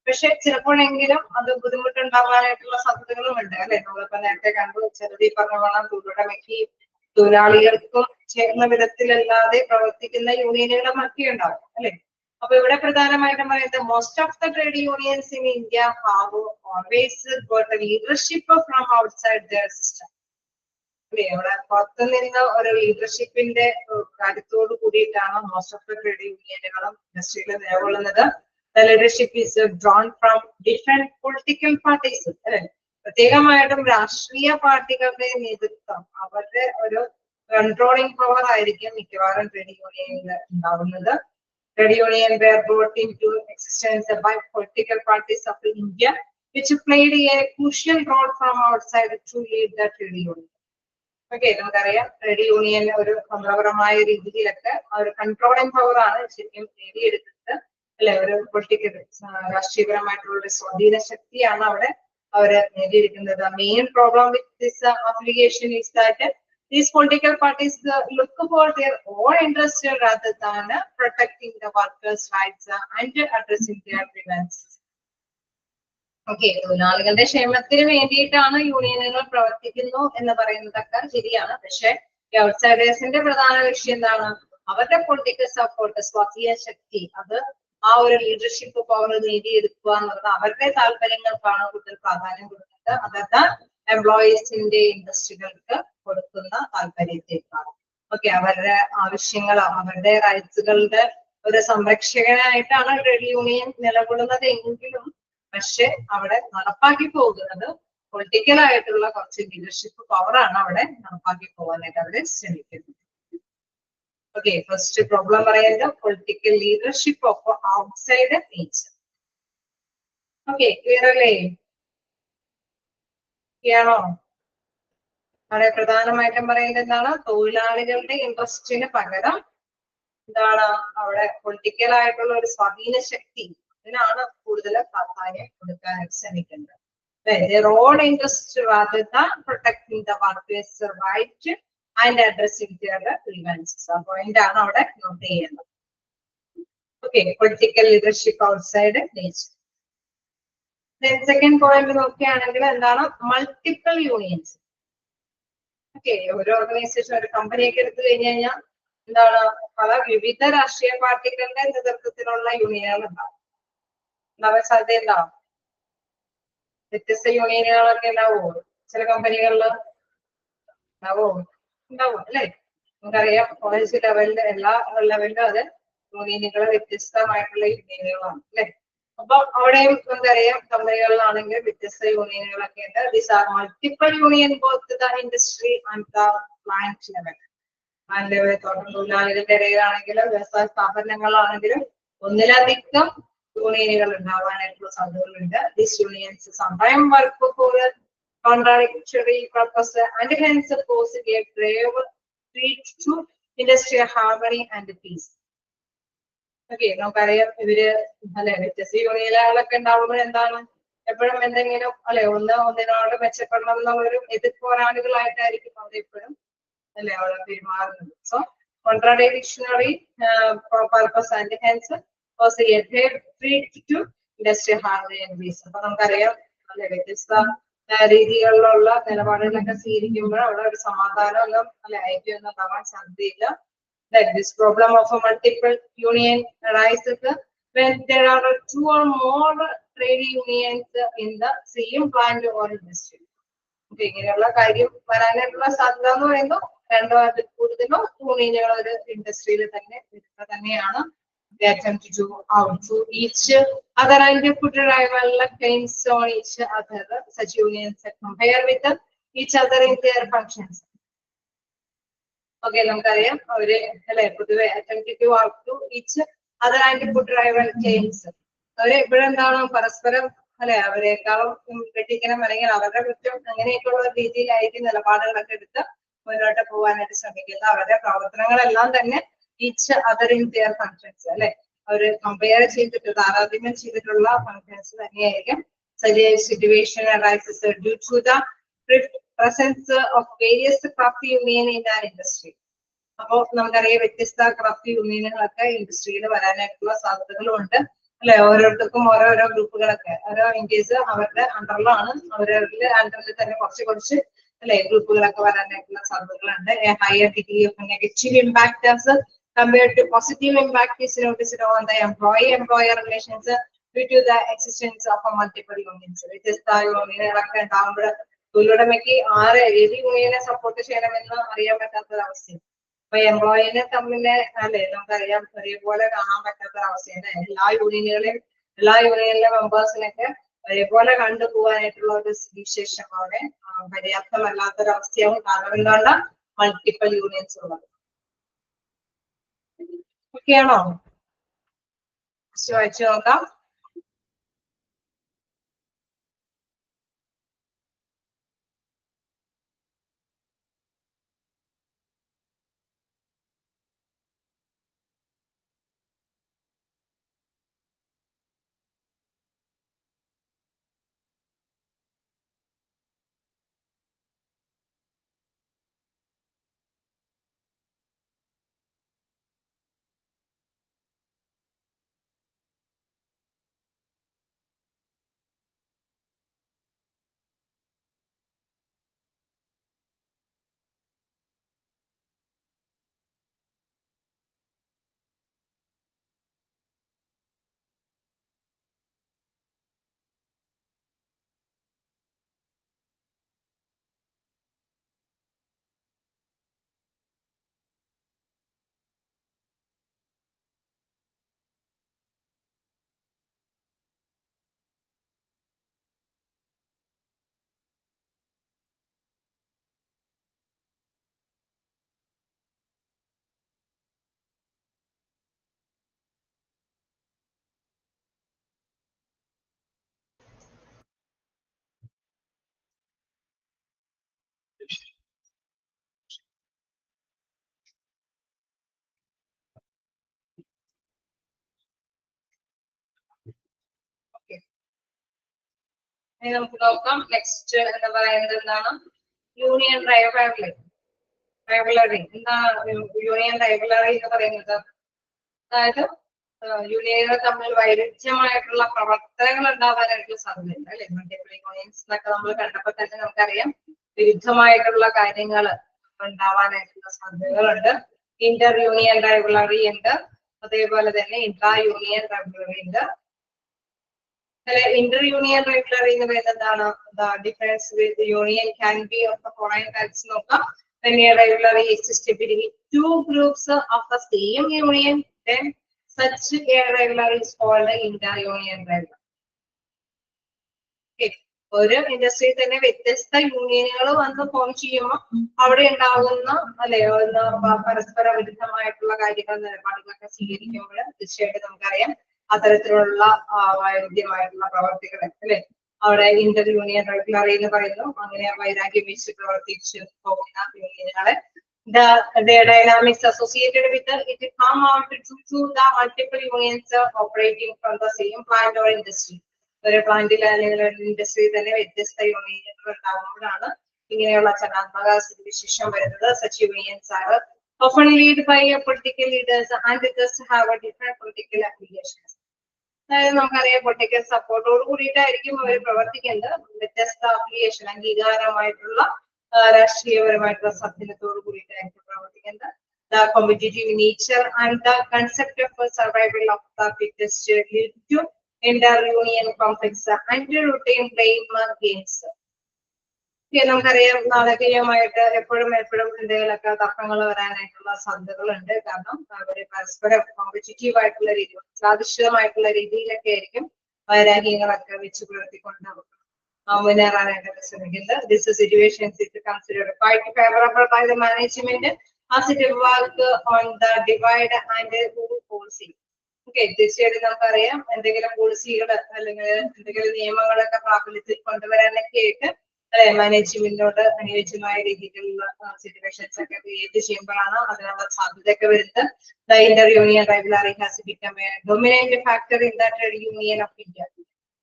പക്ഷെ ചിലപ്പോഴെങ്കിലും അത് ബുദ്ധിമുട്ടുണ്ടാവാനായിട്ടുള്ള സാധ്യതകളും ഉണ്ട് അല്ലെ. നമ്മളിപ്പോ നേരത്തെ കണ്ടു ചെറുതി പറഞ്ഞോളാം തൊഴിലുടമയ്ക്ക് തൊഴിലാളികൾക്കും ചേർന്ന വിധത്തിലല്ലാതെ പ്രവർത്തിക്കുന്ന യൂണിയനുകളും ഒക്കെ ഉണ്ടാവും അല്ലെ. അപ്പൊ ഇവിടെ പ്രധാനമായിട്ടും പറയുന്നത് most of the trade unions in India have always got a leadership from outside their system. അല്ലെ, അവിടെ പുറത്തു നിന്ന് ഒരു ലീഡർഷിപ്പിന്റെ കാര്യത്തോട് കൂടിയിട്ടാണ് മോസ്റ്റ് ഓഫ് ദ ട്രേഡ് യൂണിയനുകളും ഇൻഡസ്ട്രിയിൽ നിലകൊള്ളുന്നത്. The leadership is drawn from different political parties. അല്ലെ, പ്രത്യേകമായിട്ടും രാഷ്ട്രീയ പാർട്ടികളുടെ നേതൃത്വം അവരുടെ ഒരു കൺട്രോളിംഗ് പവർ ആയിരിക്കും മിക്കവാറും ട്രേഡ് യൂണിയനിൽ ഉണ്ടാവുന്നത്. Trade union were brought into existence by political parties of India, which played a crucial role from outside to lead the trade union. Okay, നമുക്കറിയാം ട്രേഡ് യൂണിയൻ ഒരു തന്ത്രപരമായ രീതിയിലൊക്കെ ഒരു കൺട്രോളിംഗ് പവർ ആണ് ശരിക്കും നേടിയെടുക്കുന്നത് അല്ലെ. ഒരു പൊളിറ്റിക്കൽ രാഷ്ട്രീയപരമായിട്ടുള്ള ഒരു സ്വാധീന ശക്തിയാണ് അവിടെ അവര് നേടിയെടുക്കുന്നത്. Main problem with this application is that these political parties look for their own interest rather than protecting the workers' rights and addressing their grievances. Okay, തൊഴിലാളികളുടെ ക്ഷേമത്തിന് വേണ്ടിയിട്ടാണ് യൂണിയനുകൾ പ്രവർത്തിക്കുന്നു എന്ന് പറയുന്നതൊക്കെ ശരിയാണ്. പക്ഷെ ഈ ഔട്ട്സൈഡേഴ്സിന്റെ പ്രധാന ലക്ഷ്യം എന്താണ്? അവരുടെ പൊളിറ്റിക്കൽ സപ്പോർട്ട്, സ്വാധീന ശക്തി, അത് ആ ഒരു ലീഡർഷിപ്പ് പവർ നേടിയെടുക്കുക എന്നുള്ളത് അവരുടെ താല്പര്യങ്ങൾക്കാണ് കൂടുതൽ പ്രാധാന്യം കൊടുക്കുന്നത്. അതായത് എംപ്ലോയീസിന്റെ ഇൻഡസ്ട്രികൾക്ക് കൊടുക്കുന്ന താല്പര്യത്തേക്കാണ്. ഓക്കെ, അവരുടെ ആവശ്യങ്ങൾ, അവരുടെ റൈറ്റ്സുകളുടെ ഒരു സംരക്ഷകനായിട്ടാണ് ട്രേഡ് യൂണിയൻ നിലകൊള്ളുന്നത് എങ്കിലും പക്ഷെ അവിടെ നടപ്പാക്കി പോകുന്നത് പൊളിറ്റിക്കൽ ആയിട്ടുള്ള കുറച്ച് ലീഡർഷിപ്പ് പവറാണ് അവിടെ നടപ്പാക്കി പോകാനായിട്ട് അവര് ശ്രമിക്കുന്നത്. ഓക്കെ, ഫസ്റ്റ് പ്രോബ്ലം പറയുന്നത് political leadership of outside nature. Okay, clear അല്ലേ? ാണോ? അവിടെ പ്രധാനമായിട്ടും പറയുന്നത് എന്താണ്? തൊഴിലാളികളുടെ ഇൻട്രസ്റ്റിന് പകരം എന്താണ് അവിടെ പൊളിറ്റിക്കൽ ആയിട്ടുള്ള ഒരു സ്വാധീന ശക്തി, ഇതിനാണ് കൂടുതൽ പ്രാധാന്യം കൊടുക്കാൻ ശ്രമിക്കുന്നത്. Their own interest rather than protecting the workers' right and addressing their grievances. ആ പോയിന്റ് ആണ് അവിടെ നോട്ട് ചെയ്യുന്നത്. Okay, political leadership outside nature. Second point നോക്കുകയാണെങ്കിൽ എന്താണ്? Multiple unions. ഓക്കെ, ഒരു ഓർഗനൈസേഷൻ, ഒരു കമ്പനിയൊക്കെ എടുത്തു കഴിഞ്ഞു കഴിഞ്ഞാൽ എന്താണ്? പല വിവിധ രാഷ്ട്രീയ പാർട്ടികളുടെ നേതൃത്വത്തിലുള്ള യൂണിയനുകൾ ഉണ്ടാവും. ഉണ്ടാവാൻ സാധ്യതയുണ്ടാവും. വ്യത്യസ്ത യൂണിയനുകളൊക്കെ ഉണ്ടാവുമോ ചില കമ്പനികളിൽ? ഉണ്ടാവും അല്ലെ. നമുക്കറിയാം കോളേജ് ലെവലില് എല്ലാ ലെവലിലും അത് യൂണിയനുകൾ വ്യത്യസ്തമായിട്ടുള്ള യൂണിയനുകളാണ് അല്ലെ. അപ്പൊ അവിടെയും നമുക്കറിയാം കമ്പനികളിലാണെങ്കിൽ വ്യത്യസ്ത യൂണിയനുകളൊക്കെ ഉണ്ട്. These are multiple union both the industry and the plant level. Plant level തോട്ടം തൊഴിലാളികളുടെ ഇടയിലാണെങ്കിലും വ്യവസായ സ്ഥാപനങ്ങളാണെങ്കിലും ഒന്നിലധികം യൂണിയനുകൾ ഉണ്ടാവാനായിട്ടുള്ള സാധ്യതകളുണ്ട്. These unions sometimes work for a contradictory purpose and hence pose a grave threat to industrial harmony and peace. Okay, നമുക്കറിയാം ഇവര് അല്ലെ വ്യത്യസ്ത യൂണിയനുകളൊക്കെ ഉണ്ടാവുമ്പോൾ എന്താണ് എപ്പോഴും എന്തെങ്കിലും അല്ലെ ഒന്നിനോട് മെച്ചപ്പെടണം എന്നുള്ളൊരു എതിർ പോരാളികളായിട്ടായിരിക്കും അവിടെ എപ്പോഴും അല്ലെ അവിടെ പെരുമാറുന്നത്. So contradictory purpose and hence pose a grave threat to industrial harmony and peace. അപ്പൊ നമുക്കറിയാം അല്ലെ വ്യത്യസ്ത രീതികളിലുള്ള നിലപാടുകളൊക്കെ സ്വീകരിക്കുമ്പോൾ അവിടെ ഒരു സമാധാനം ഒന്നും അല്ലെ ഐക്യം ഒന്നും ഉണ്ടാവാൻ സാധ്യതയില്ല. That this problem of a multiple union arises when there are two or more trade unions in the same plant or industry. ഇങ്ങനെയുള്ള കാര്യം വരാനായിട്ടുള്ള സാധ്യത എന്ന് പറയുമ്പോൾ രണ്ടോ അതിൽ കൂടുതലോ യൂണിയനുകൾ ഒരു ഇൻഡസ്ട്രിയിൽ തന്നെയാണ്. They attempt to outdo each other and put rival claims on each other. Such unions compare with each other in their functions. Okay, നമുക്കറിയാം അവര് അല്ലെ പൊതുവെ attempt to outdo each other and put rival claims. അവര് എപ്പോഴെന്താണ് പരസ്പരം അല്ലെ അവരെക്കാളും വെട്ടിക്കണം അല്ലെങ്കിൽ അവരുടെ കുറ്റം അങ്ങനെയൊക്കെയുള്ള രീതിയിലായിരിക്കും നിലപാടുകളൊക്കെ എടുത്ത് മുന്നോട്ട് പോകാനായിട്ട് ശ്രമിക്കുന്നത്. അവരുടെ പ്രവർത്തനങ്ങളെല്ലാം തന്നെ each other in their functions അല്ലെ അവര് കമ്പയർ ചെയ്തിട്ട് താരതമ്യം ചെയ്തിട്ടുള്ള ഫങ്ഷൻസ് തന്നെയായിരിക്കും. Situation arises due to the presence of various craft union in our industry. അപ്പോൾ നമുക്കറിയാം വ്യത്യസ്ത ക്രാഫ്റ്റ് യൂണിയനുകളൊക്കെ ഇൻഡസ്ട്രിയിൽ വരാനായിട്ടുള്ള സാധ്യതകളുണ്ട്. അല്ലെ ഓരോരുത്തർക്കും ഓരോരോ ഗ്രൂപ്പുകളൊക്കെ ഓരോ ഇൻ കേസ് അവരുടെ അണ്ടറിലാണ് അവരുടെ അണ്ടറിൽ തന്നെ കുറച്ച് അല്ലെ ഗ്രൂപ്പുകളൊക്കെ വരാനായിട്ടുള്ള സാധ്യതകളുണ്ട്. Higher degree of negative impact compared to positive impact is noticed on the employee-employer relations due to the existence of a multiple unions. വ്യത്യസ്ത യൂണിയനുകളൊക്കെ ഉണ്ടാകുമ്പോൾ തൊഴിലുടമയ്ക്ക് ഏത് യൂണിയനെ സപ്പോർട്ട് ചെയ്യണമെന്ന് അറിയാൻ പറ്റാത്തൊരവസ്ഥയാണ്. അപ്പൊ എംപ്ലോയിനെ തമ്മിലെ അല്ലെ നമുക്കറിയാം ഒരേപോലെ കാണാൻ പറ്റാത്തൊരവസ്ഥയാണ്. എല്ലാ യൂണിയനിലെ മെമ്പേഴ്സിനൊക്കെ ഒരേപോലെ കണ്ടുപോകാനായിട്ടുള്ള ഒരു വിശേഷം അവിടെ പര്യാപ്തമല്ലാത്തൊരവസ്ഥയാവും. കാരണം എന്താണ് മൾട്ടിപ്പിൾ യൂണിയൻസ് ഉള്ളത്. ഓക്കെയാണോ? വായിച്ചു നോക്കാം. നമുക്ക് നോക്കാം. നെക്സ്റ്റ് എന്ന് പറയുന്നത് എന്താണ്? Union rivalry. എന്താണ് യൂണിയൻ റൈവലറി എന്ന് പറയുന്നത്? അതായത് യൂണിയനുകൾ തമ്മിൽ വൈരുദ്ധ്യമായിട്ടുള്ള പ്രവർത്തനങ്ങൾ ഉണ്ടാവാനായിട്ടുള്ള സാധ്യതയുണ്ട് അല്ലെ. മൾട്ടിപ്പിൾ യൂണിയൻസ് എന്നൊക്കെ നമ്മൾ കണ്ടപ്പോൾ തന്നെ നമുക്കറിയാം വിരുദ്ധമായിട്ടുള്ള കാര്യങ്ങൾ ഉണ്ടാവാനായിട്ടുള്ള സാധ്യതകളുണ്ട്. ഇന്റർ യൂണിയൻ റൈവലറി ഉണ്ട്, അതേപോലെ തന്നെ ഇൻട്രാ യൂണിയൻ റൈവലറി ഉണ്ട്. Inter union rivalry എന്ന് പറയുന്നത് എന്താണ്? The difference with the union can be of the following types. നോക്കാം. When a rivalry exists between two groups of the same union, then such a rivalry is called inter union rivalry. ഒരു ഇൻഡസ്ട്രിയിൽ തന്നെ വ്യത്യസ്ത യൂണിയനുകൾ വന്ന് form ചെയ്യുമ്പോൾ അവിടെ ഉണ്ടാകുന്ന അല്ലെ പരസ്പര വിരുദ്ധമായിട്ടുള്ള കാര്യങ്ങൾ നിലപാടുകളൊക്കെ സ്വീകരിക്കുമ്പോൾ തീർച്ചയായിട്ടും നമുക്കറിയാം അത്തരത്തിലുള്ള വൈരുദ്ധ്യമായിട്ടുള്ള പ്രവർത്തികൾ അല്ലെ അവിടെ ഇന്റർ യൂണിയൻ റൈവലറി എന്ന് പറയുന്നു. അങ്ങനെ വൈരാഗ്യം വെച്ച് പ്രവർത്തിച്ച് പോകുന്ന യൂണിയനുകളെ the dynamics associated with it come out to the multiple unions operating from the same plant or industry. ഒരു പ്ലാന്റിൽ അല്ലെങ്കിൽ ഒരു ഇൻഡസ്ട്രിയിൽ തന്നെ വ്യത്യസ്ത യൂണിയനുകൾ ഉണ്ടാകുമ്പോഴാണ് ഇങ്ങനെയുള്ള ചലനാത്മക സ്ഥിതിവിശേഷം വരുന്നത്. Such unions are often led by political leaders and thus have a different political affiliations. അതായത് നമുക്കറിയാം പൊളിറ്റിക്കൽ സപ്പോർട്ടോട് കൂടിയിട്ടായിരിക്കും അവർ പ്രവർത്തിക്കുന്നത്. വ്യത്യസ്ത അഫിലിയേഷൻ അംഗീകാരമായിട്ടുള്ള രാഷ്ട്രീയപരമായിട്ടുള്ള സ്വാധീനത്തോട് കൂടിയിട്ടായിരിക്കും പ്രവർത്തിക്കുന്നത്. The competitive nature and the concept of survival of the fittest lead to inter-union conflicts and routine blame games. നമുക്കറിയാം നാടകീയമായിട്ട് എപ്പോഴും എന്തെങ്കിലുമൊക്കെ തർക്കങ്ങൾ വരാനായിട്ടുള്ള സാധ്യതകളുണ്ട്. കാരണം അവര് പരസ്പരം കോമ്പറ്റീറ്റീവ് ആയിട്ടുള്ള രീതി, പ്രാദേശികമായിട്ടുള്ള രീതിയിലൊക്കെ ആയിരിക്കും വൈരാഗ്യങ്ങളൊക്കെ വെച്ച് പുലർത്തിക്കൊണ്ട് മുന്നേറാനായിട്ടൊക്കെ ശ്രമിക്കുന്നത്. This situation is considered quite favorable by the management as it work on the divide and rule policy. തീർച്ചയായിട്ടും നമുക്കറിയാം എന്തെങ്കിലും പോളിസികൾ അല്ലെങ്കിൽ എന്തെങ്കിലും നിയമങ്ങളൊക്കെ പ്രാബല്യത്തിൽ കൊണ്ടുവരാനൊക്കെ ആയിട്ട് മാനേജ്മെന്റിനോട് അനുയോജ്യമായ രീതിയിലുള്ള സിറ്റുവേഷൻസ് ഒക്കെ ക്രിയേറ്റ് ചെയ്യുമ്പോഴാണ് അതിനുള്ള സാധ്യതയൊക്കെ വരുന്നത്. The inter union rivalry has become a dominant factor in the trade union of India.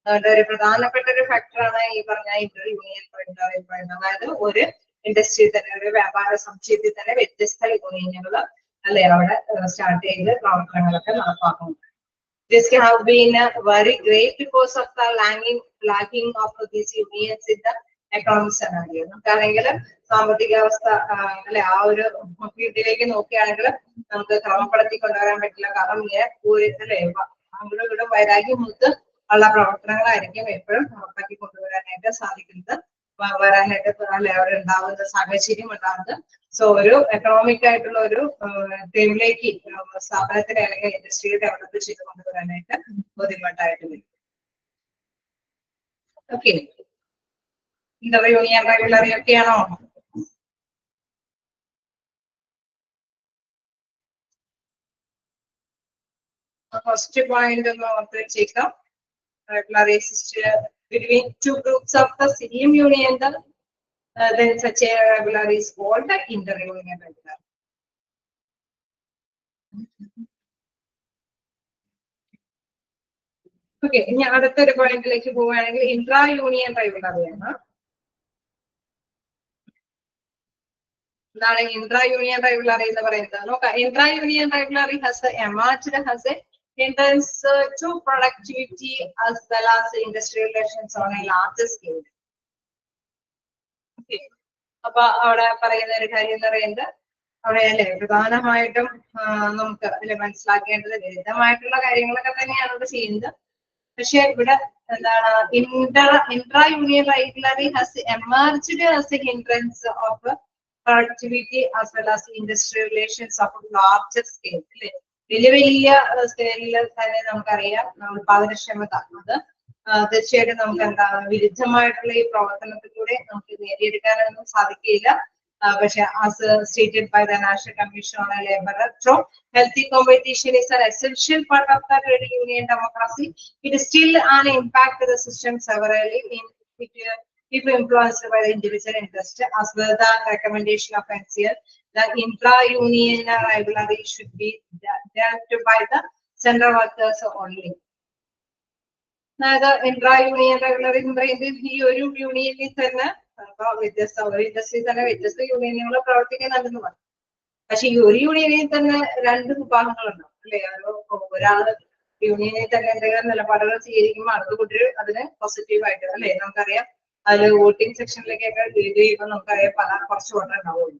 അതുകൊണ്ട് ഒരു പ്രധാനപ്പെട്ട ഒരു ഫാക്ടറാണ് ഈ പറഞ്ഞ ഇന്റർ യൂണിയൻ റൈവലറി പറയുന്നത്. അതായത് ഒരു ഇൻഡസ്ട്രിയിൽ തന്നെ ഒരു വ്യാപാര സമുച്ചയത്തിൽ തന്നെ വ്യത്യസ്ത യൂണിയനുകൾ അല്ലെ അവിടെ സ്റ്റാർട്ട് ചെയ്ത് പ്രവർത്തനങ്ങളൊക്കെ നടപ്പാക്കുന്നുണ്ട്. This have been very great because of the lacking of these unions in the economic scenario. നമുക്കാണെങ്കിൽ സാമ്പത്തിക അവസ്ഥ അല്ലെ ആ ഒരു ഫീൽഡിലേക്ക് നോക്കുകയാണെങ്കിൽ നമുക്ക് ക്രമപ്പെടുത്തി കൊണ്ടുവരാൻ പറ്റില്ല. കാരണം അല്ലെ അങ്ങോട്ടും ഇങ്ങോട്ടും വൈരാഗ്യം മുത്ത് ഉള്ള പ്രവർത്തനങ്ങളായിരിക്കും എപ്പോഴും നടപ്പാക്കി കൊണ്ടുവരാനായിട്ട് സാധിക്കുന്നത്, വരാനായിട്ട് അല്ലെ അവിടെ ഉണ്ടാകുന്ന സാഹചര്യം ഉണ്ടാകുന്നത്. സോ ഒരു എക്കണോമിക് ആയിട്ടുള്ള ഒരു ടീമിലേക്ക് സ്ഥാപനത്തിനെ അല്ലെങ്കിൽ ഇൻഡസ്ട്രിയെ ഡെവലപ്പ് ചെയ്ത് കൊണ്ടുവരാനായിട്ട് ബുദ്ധിമുട്ടായിട്ട് വരും. ഓക്കെ, ഇന്റർ യൂണിയൻ റെഗുലറി ഒക്കെയാണോ? ഫസ്റ്റ് പോയിന്റ് ഒന്ന് ഓർത്ത് വെച്ചേക്കാം. Regularly between two groups of the same union, then such a regularity is called the inter-union regular. Okay, ഇനി അടുത്തൊരു പോയിന്റിലേക്ക് പോവുകയാണെങ്കിൽ ഇൻട്രാ യൂണിയൻ റൈവലറിയാണ്. എന്താണ് ഇൻട്രാ യൂണിയൻ റൈവലറി എന്ന് പറയുന്നത്? നോക്കാം. Intra union rivalry has emerged has A hindrance to productivity as well as industrial relations on a larger scale. അപ്പൊ അവിടെ പറയുന്ന ഒരു കാര്യം എന്ന് പറയുന്നത് അവിടെ അല്ലെ പ്രധാനമായിട്ടും നമുക്ക് അല്ലെ മനസ്സിലാക്കേണ്ടത് ലളിതമായിട്ടുള്ള കാര്യങ്ങളൊക്കെ തന്നെയാണ് ഇവിടെ ചെയ്യുന്നത്. പക്ഷെ ഇവിടെ എന്താണ് intra union rivalry has emerged as A hindrance of productivity as well as industrial relations of larger scale. അല്ലെ വലിയ വലിയ സ്കെയിലിൽ തന്നെ നമുക്കറിയാം ഉത്പാദനക്ഷമത അത് തീർച്ചയായിട്ടും നമുക്ക് എന്താണ് വിരുദ്ധമായിട്ടുള്ള ഈ പ്രവർത്തനത്തിലൂടെ നമുക്ക് നേടിയെടുക്കാനൊന്നും സാധിക്കില്ല. പക്ഷെ as stated by the National Commission on Labour, through healthy competition is an essential part of the trade union democracy. It is still an impact to the system severely if influenced by the individual interest. As well the recommendation of NCL, the intra-union rivalry should be dealt by the central workers only. അതായത് intra-union റെഗുലറി എന്ന് പറയുന്നത് ഈ ഒരു യൂണിയനിൽ തന്നെ വ്യത്യസ്ത ഒരു ഇൻഡസ്ട്രിയിൽ തന്നെ വ്യത്യസ്ത യൂണിയനുകൾ പ്രവർത്തിക്കുന്നുണ്ടെന്ന് പറഞ്ഞു. പക്ഷെ ഈ ഒരു യൂണിയനിൽ തന്നെ രണ്ട് വിഭാഗങ്ങളുണ്ടാവും അല്ലെ. ഒരാള് യൂണിയനിൽ തന്നെ എന്തെങ്കിലും നിലപാടുകൾ സ്വീകരിക്കുമ്പോൾ അടുത്ത കൂട്ടർ അതിന് പോസിറ്റീവായിട്ട് അല്ലെ. നമുക്കറിയാം അതിൽ വോട്ടിംഗ് സെക്ഷനിലേക്കൊക്കെ ലീഡ് ചെയ്യുമ്പോൾ നമുക്കറിയാം കുറച്ച് വോട്ടർ ഉണ്ടാവുള്ളൂ.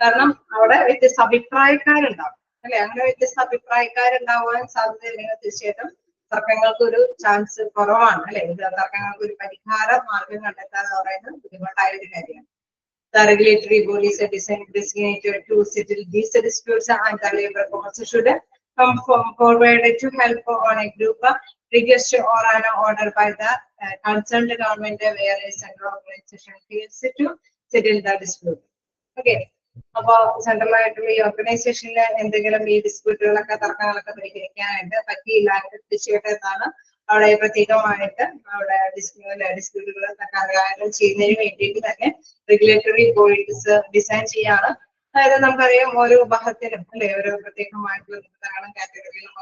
കാരണം അവിടെ വ്യത്യസ്ത അഭിപ്രായക്കാരുണ്ടാവും അല്ലെ. അങ്ങനെ വ്യത്യസ്ത അഭിപ്രായക്കാരുണ്ടാവാൻ സാധ്യതയില്ലെങ്കിൽ തീർച്ചയായിട്ടും തർക്കങ്ങൾക്ക് ഒരു ചാൻസ് കുറവാണ് അല്ലെ. തർക്കങ്ങൾക്ക് ഒരു പരിഹാര മാർഗം കണ്ടെത്താൻ പറയുന്നത് ബുദ്ധിമുട്ടായ ഒരു കാര്യമാണ്. The regulatory bodies are designated to settle these disputes and the labor courts should come forward to help on a group request or an order by the concerned government where a central organization fails to settle the dispute. Okay. അപ്പൊ central ആയിട്ടുള്ള ഈ ഓർഗനൈസേഷനിലെ എന്തെങ്കിലും ഈ ഡിസ്പ്യൂട്ടുകളൊക്കെ തർക്കങ്ങളൊക്കെ പരിഹരിക്കാനായിട്ട് പറ്റിയില്ല തീർച്ചയായിട്ടും എന്താണ് അവിടെ പ്രത്യേകമായിട്ട് അവിടെ ഡിസ്പ്യൂട്ടുകൾ കൈകാര്യം ചെയ്യുന്നതിന് വേണ്ടിയിട്ട് തന്നെ റെഗുലേറ്ററി ബോഡീസ് ഡിസൈൻ ചെയ്യാണ്. അതായത് നമുക്കറിയാം ഓരോ വിഭാഗത്തിനും അല്ലെ ഓരോ പ്രത്യേകമായിട്ടുള്ള ധാരാളം കാറ്റഗറികളും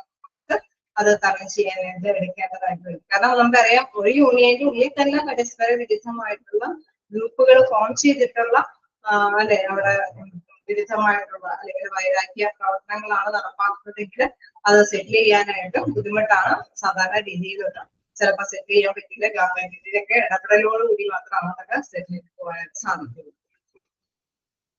അത് തരണം ചെയ്യാനായിട്ട് എടുക്കേണ്ടതായിട്ട് വരും. കാരണം നമുക്കറിയാം ഒരു യൂണിയന്റെ ഉള്ളിൽ തന്നെ പരസ്പര വിരുദ്ധമായിട്ടുള്ള ഗ്രൂപ്പുകൾ ഫോം ചെയ്തിട്ടുള്ള അല്ലെ അവിടെ വിരുദ്ധമായിട്ടുള്ള അല്ലെങ്കിൽ വൈരാഗ്യ പ്രവർത്തനങ്ങളാണ് നടപ്പാക്കുന്നതെങ്കിൽ അത് സെറ്റിൽ ചെയ്യാനായിട്ട് ബുദ്ധിമുട്ടാണ്. സാധാരണ രീതിയിലുള്ള ചിലപ്പോൾ സെറ്റിൽ ചെയ്യാൻ പറ്റില്ല. ഗവൺമെന്റിന്റെയൊക്കെ ഇടപെടലോടുകൂടി മാത്രമാണ് അതൊക്കെ സെറ്റിൽ ചെയ്ത് പോകാനായിട്ട് സാധിക്കുന്നത്.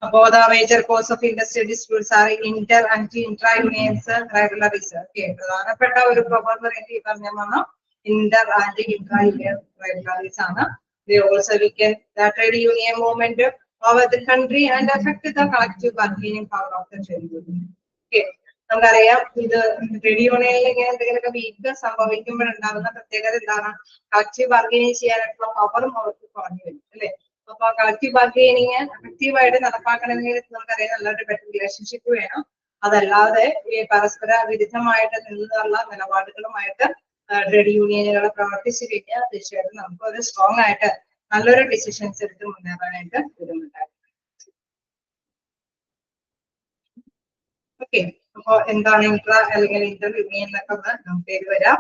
അപ്പോ the major cause of industrial disputes are inter and intra unions rivalries. പ്രധാനപ്പെട്ട ഒരു പ്രോബ്ലം പറയുന്നത് ഈ പറഞ്ഞ ഇന്റർ ആൻഡ് ഇൻട്രാ യൂണിയൻ റൈവലറീസ് ആണ്. They also weaken the trade union movement over the country and affect the collective bargaining power of the trade union. Okay, നമുക്കറിയാം ഇത് trade യൂണിയനിൽ ഇങ്ങനെ എന്തെങ്കിലുമൊക്കെ വീക്ക് സംഭവിക്കുമ്പോഴുണ്ടാകുന്ന പ്രത്യേകത എന്താണ്? കളക്റ്റീവ് ബാർഗൈനിങ് ചെയ്യാനായിട്ടുള്ള പവറും അവർക്ക് കുറഞ്ഞു വരും അല്ലെ. അപ്പൊ കളക്റ്റീവ് ബാർഗൈനിങ് എഫക്റ്റീവായിട്ട് നടപ്പാക്കണമെങ്കിൽ നമുക്കറിയാം നല്ലൊരു ബെറ്റർ റിലേഷൻഷിപ്പ് വേണം. അതല്ലാതെ ഈ പരസ്പര വിരുദ്ധമായിട്ട് നിന്നുള്ള നിലപാടുകളുമായിട്ട് ട്രേഡ് യൂണിയനുകളെ പ്രവർത്തിച്ചു കഴിഞ്ഞാൽ തീർച്ചയായിട്ടും നമുക്ക് ഒരു സ്ട്രോങ് ആയിട്ട് നല്ലൊരു ഡിസിഷൻസ് എടുത്ത് മുന്നേറാനായിട്ട് ബുദ്ധിമുട്ടായിരുന്നു. ഓക്കെ, അപ്പൊ എന്താണ് ഇൻട്രാ അല്ലെങ്കിൽ ഇന്റർ യൂണിയൻ എന്നൊക്കെ ഒന്ന് നമുക്ക് വരാം.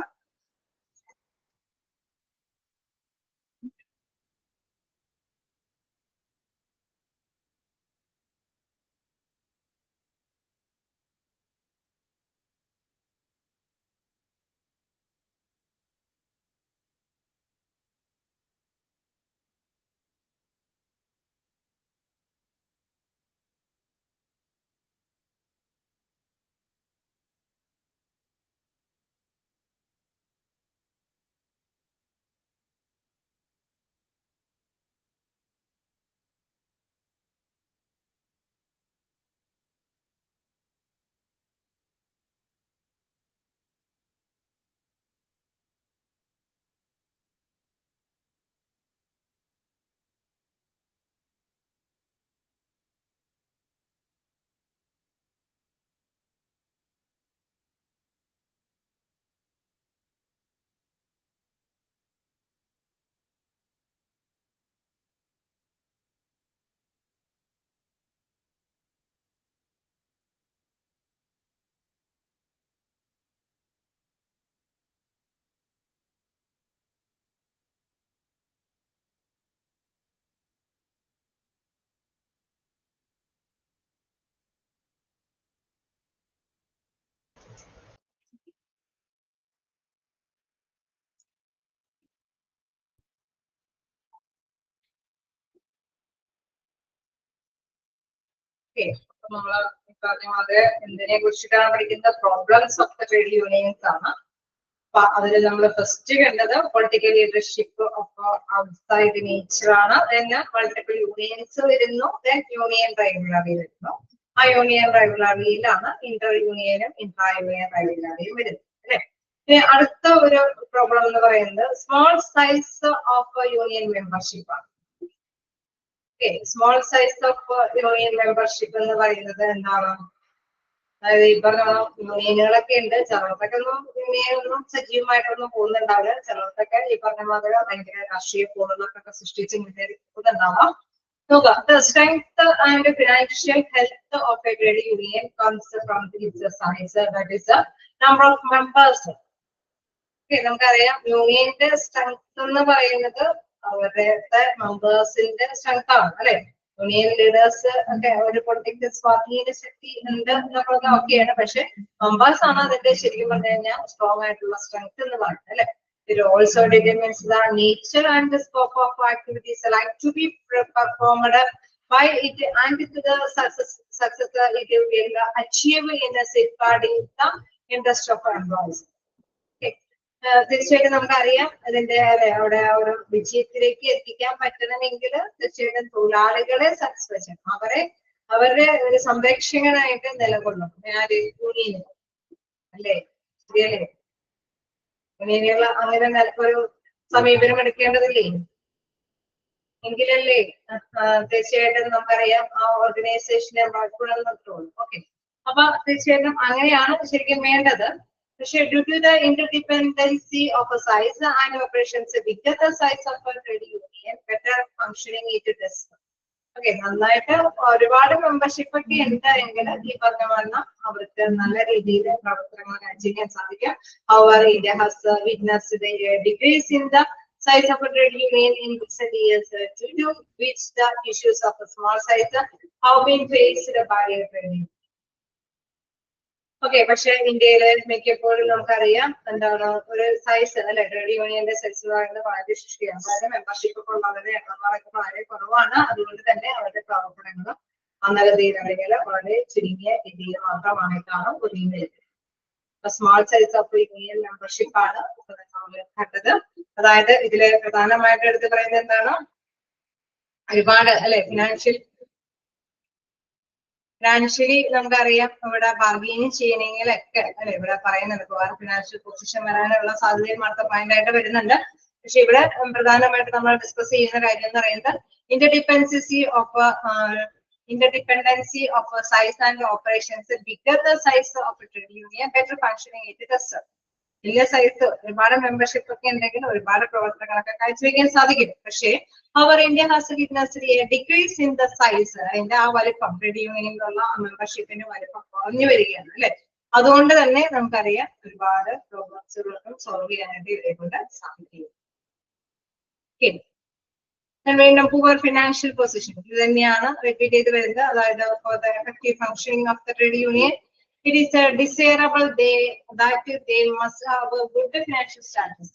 ഓക്കെ, അപ്പൊ നമ്മള് പറഞ്ഞ മാതിരി എന്തിനെ കുറിച്ചിട്ടാണ് പഠിക്കുന്നത്? Problems of the trade unions ആണ്. അപ്പൊ അതിൽ നമ്മൾ ഫസ്റ്റ് കണ്ടത് political leadership of outside nature ആണ്. പിന്നെ മൾട്ടിപ്പിൾ യൂണിയൻസ് വരുന്നു, ദെൻ യൂണിയൻ റൈവലറി വരുന്നു. ആ യൂണിയൻ റൈവലറിയിലാണ് ഇന്റർ യൂണിയനും ഇൻട്രാ യൂണിയൻ റൈവലറിയും വരുന്നത് അല്ലെ. പിന്നെ അടുത്ത ഒരു പ്രോബ്ലം എന്ന് പറയുന്നത് small size of union membership ആണ്. Small size of union membership എന്ന് പറയുന്നത് എന്താണ്? അതായത് ഈ പറഞ്ഞ യൂണിയനുകളൊക്കെ ഉണ്ട്, ചിലർക്കൊക്കെ യൂണിയനൊന്നും സജീവമായിട്ടൊന്നും പോകുന്നുണ്ടാവില്ല, ചിലർക്കൊക്കെ ഈ പറഞ്ഞ മാതിരി ഭയങ്കര രാഷ്ട്രീയ പോലുള്ളൊക്കെ സൃഷ്ടിച്ച് ഉണ്ടാവാം. നോക്കുക, the strength and financial health of a trade union comes from its size, that is the number of members. നമുക്കറിയാം യൂണിയന്റെ സ്ട്രെങ്ത് എന്ന് പറയുന്നത് അവരുടെ മെമ്പേഴ്സിന്റെ സ്ട്രെങ്ത് ആണ് അല്ലെ. യൂണിയൻ ലീഡേഴ്സ് ഒക്കെ ഒരു പൊളിറ്റിക്കൽ പാർട്ടിയുടെ ശക്തി ഉണ്ട് എന്നൊക്കെ ഓക്കെയാണ്, പക്ഷെ മെമ്പേഴ്സ് ആണ് അതിന്റെ ശരിക്കും പറഞ്ഞു കഴിഞ്ഞാൽ സ്ട്രോങ് ആയിട്ടുള്ള സ്ട്രെങ്ത് എന്ന് പറയുന്നത് അല്ലെ. It also determines the nature and the scope of activities like to be performed by it and to the success it will achieve in a safeguarding the interest of employees. തീർച്ചയായിട്ടും നമുക്കറിയാം അതിന്റെ അവിടെ ഒരു വിജയത്തിലേക്ക് എത്തിക്കാൻ പറ്റണമെങ്കിൽ തീർച്ചയായിട്ടും തൊഴിലാളികളെ സാറ്റിസ്ഫൈ ചെയ്യണം, അവരുടെ ഒരു സംരക്ഷകനായിട്ട് നിലകൊള്ളും യൂണിയൻ അല്ലേ. ശരിയല്ലേ? യൂണിയനുകൾ അങ്ങനെ ഒരു സമീപനം എടുക്കേണ്ടതില്ലേ? എങ്കിലല്ലേ തീർച്ചയായിട്ടും നമുക്കറിയാം ആ ഓർഗനൈസേഷനെ ഗുണം. ഓക്കെ, അപ്പൊ തീർച്ചയായിട്ടും അങ്ങനെയാണ് ശരിക്കും വേണ്ടത്. പക്ഷെ due to the interdependency of a size and operations bigger the size of a trade union better functioning it does. Okay, നന്നായിട്ട് ഒരുപാട് മെമ്പർഷിപ്പ് ഒക്കെ ഉണ്ട് എങ്കിൽ ഈ പറഞ്ഞ വണ്ണം അവർക്ക് നല്ല രീതിയിൽ പ്രവർത്തനങ്ങൾ ചെയ്യാൻ സാധിക്കും. However, India has witnessed the decrease in the size of a trade union in recent years, due to which the issues of a small size have been faced by a trade union. Okay, പക്ഷെ ഇന്ത്യയിലെ മിക്കപ്പോഴും നമുക്കറിയാം എന്താണ് ഒരു size അല്ലെ trade യൂണിയന്റെ size പറയുന്നത് വളരെ സൃഷ്ടിയാണ്. അതായത് മെമ്പർഷിപ്പ് ഒക്കെ വളരെ എണ്ണങ്ങളൊക്കെ വളരെ കുറവാണ്. അതുകൊണ്ട് തന്നെ അവരുടെ പ്രവർത്തനങ്ങളും മന്ദഗതിയിൽ അല്ലെങ്കിൽ വളരെ ചുരുങ്ങിയ രീതിയിൽ മാത്രമായിട്ടാണ് ഒതുങ്ങി. Small size of union membership ആണ് നമ്മൾ കണ്ടത്. അതായത് ഇതില് പ്രധാനമായിട്ട് എടുത്ത് പറയുന്നത് എന്താണ്? ഒരുപാട് അല്ലെ ഫിനാൻഷ്യലി നമുക്കറിയാം ഇവിടെ ബാർഗെയിനിങ് ചെയ്യണമെങ്കിലൊക്കെ അല്ലെ ഇവിടെ പറയുന്നുണ്ട് ഒരുപാട് ഫിനാൻഷ്യൽ പൊസിഷൻ വരാനുള്ള സാധ്യതയും അടുത്ത പോയിന്റ് ആയിട്ട് വരുന്നുണ്ട്. പക്ഷെ ഇവിടെ പ്രധാനമായിട്ട് നമ്മൾ ഡിസ്കസ് ചെയ്യുന്ന കാര്യം എന്ന് പറയുന്നത് interdependence of size and operations. Bigger the size of a trade union, better functioning it is. വലിയ സൈസ് ഒരുപാട് മെമ്പർഷിപ്പ് ഒക്കെ ഉണ്ടെങ്കിൽ ഒരുപാട് പ്രവർത്തനങ്ങളൊക്കെ കാഴ്ചവെക്കാൻ സാധിക്കും. പക്ഷേ അവർ India has witnessed a decrease in the size. അതിന്റെ ആ വലിപ്പം ട്രേഡ് യൂണിയനിലുള്ള മെമ്പർഷിപ്പിന്റെ വലിപ്പം കുറഞ്ഞു വരികയാണ് അല്ലെ. അതുകൊണ്ട് തന്നെ നമുക്കറിയാം ഒരുപാട് പ്രോബ്ലംസുകളൊക്കെ സോൾവ് ചെയ്യാനായിട്ട് ഇവരെ കൊണ്ട് സാധിക്കും. വീണ്ടും പൂവർ ഫിനാൻഷ്യൽ പൊസിഷൻ ഇത് തന്നെയാണ് റിപ്പീറ്റ് ചെയ്ത് വരുന്നത്. അതായത് for the effective functioning of the trade union it is desirable that they must have a good financial status.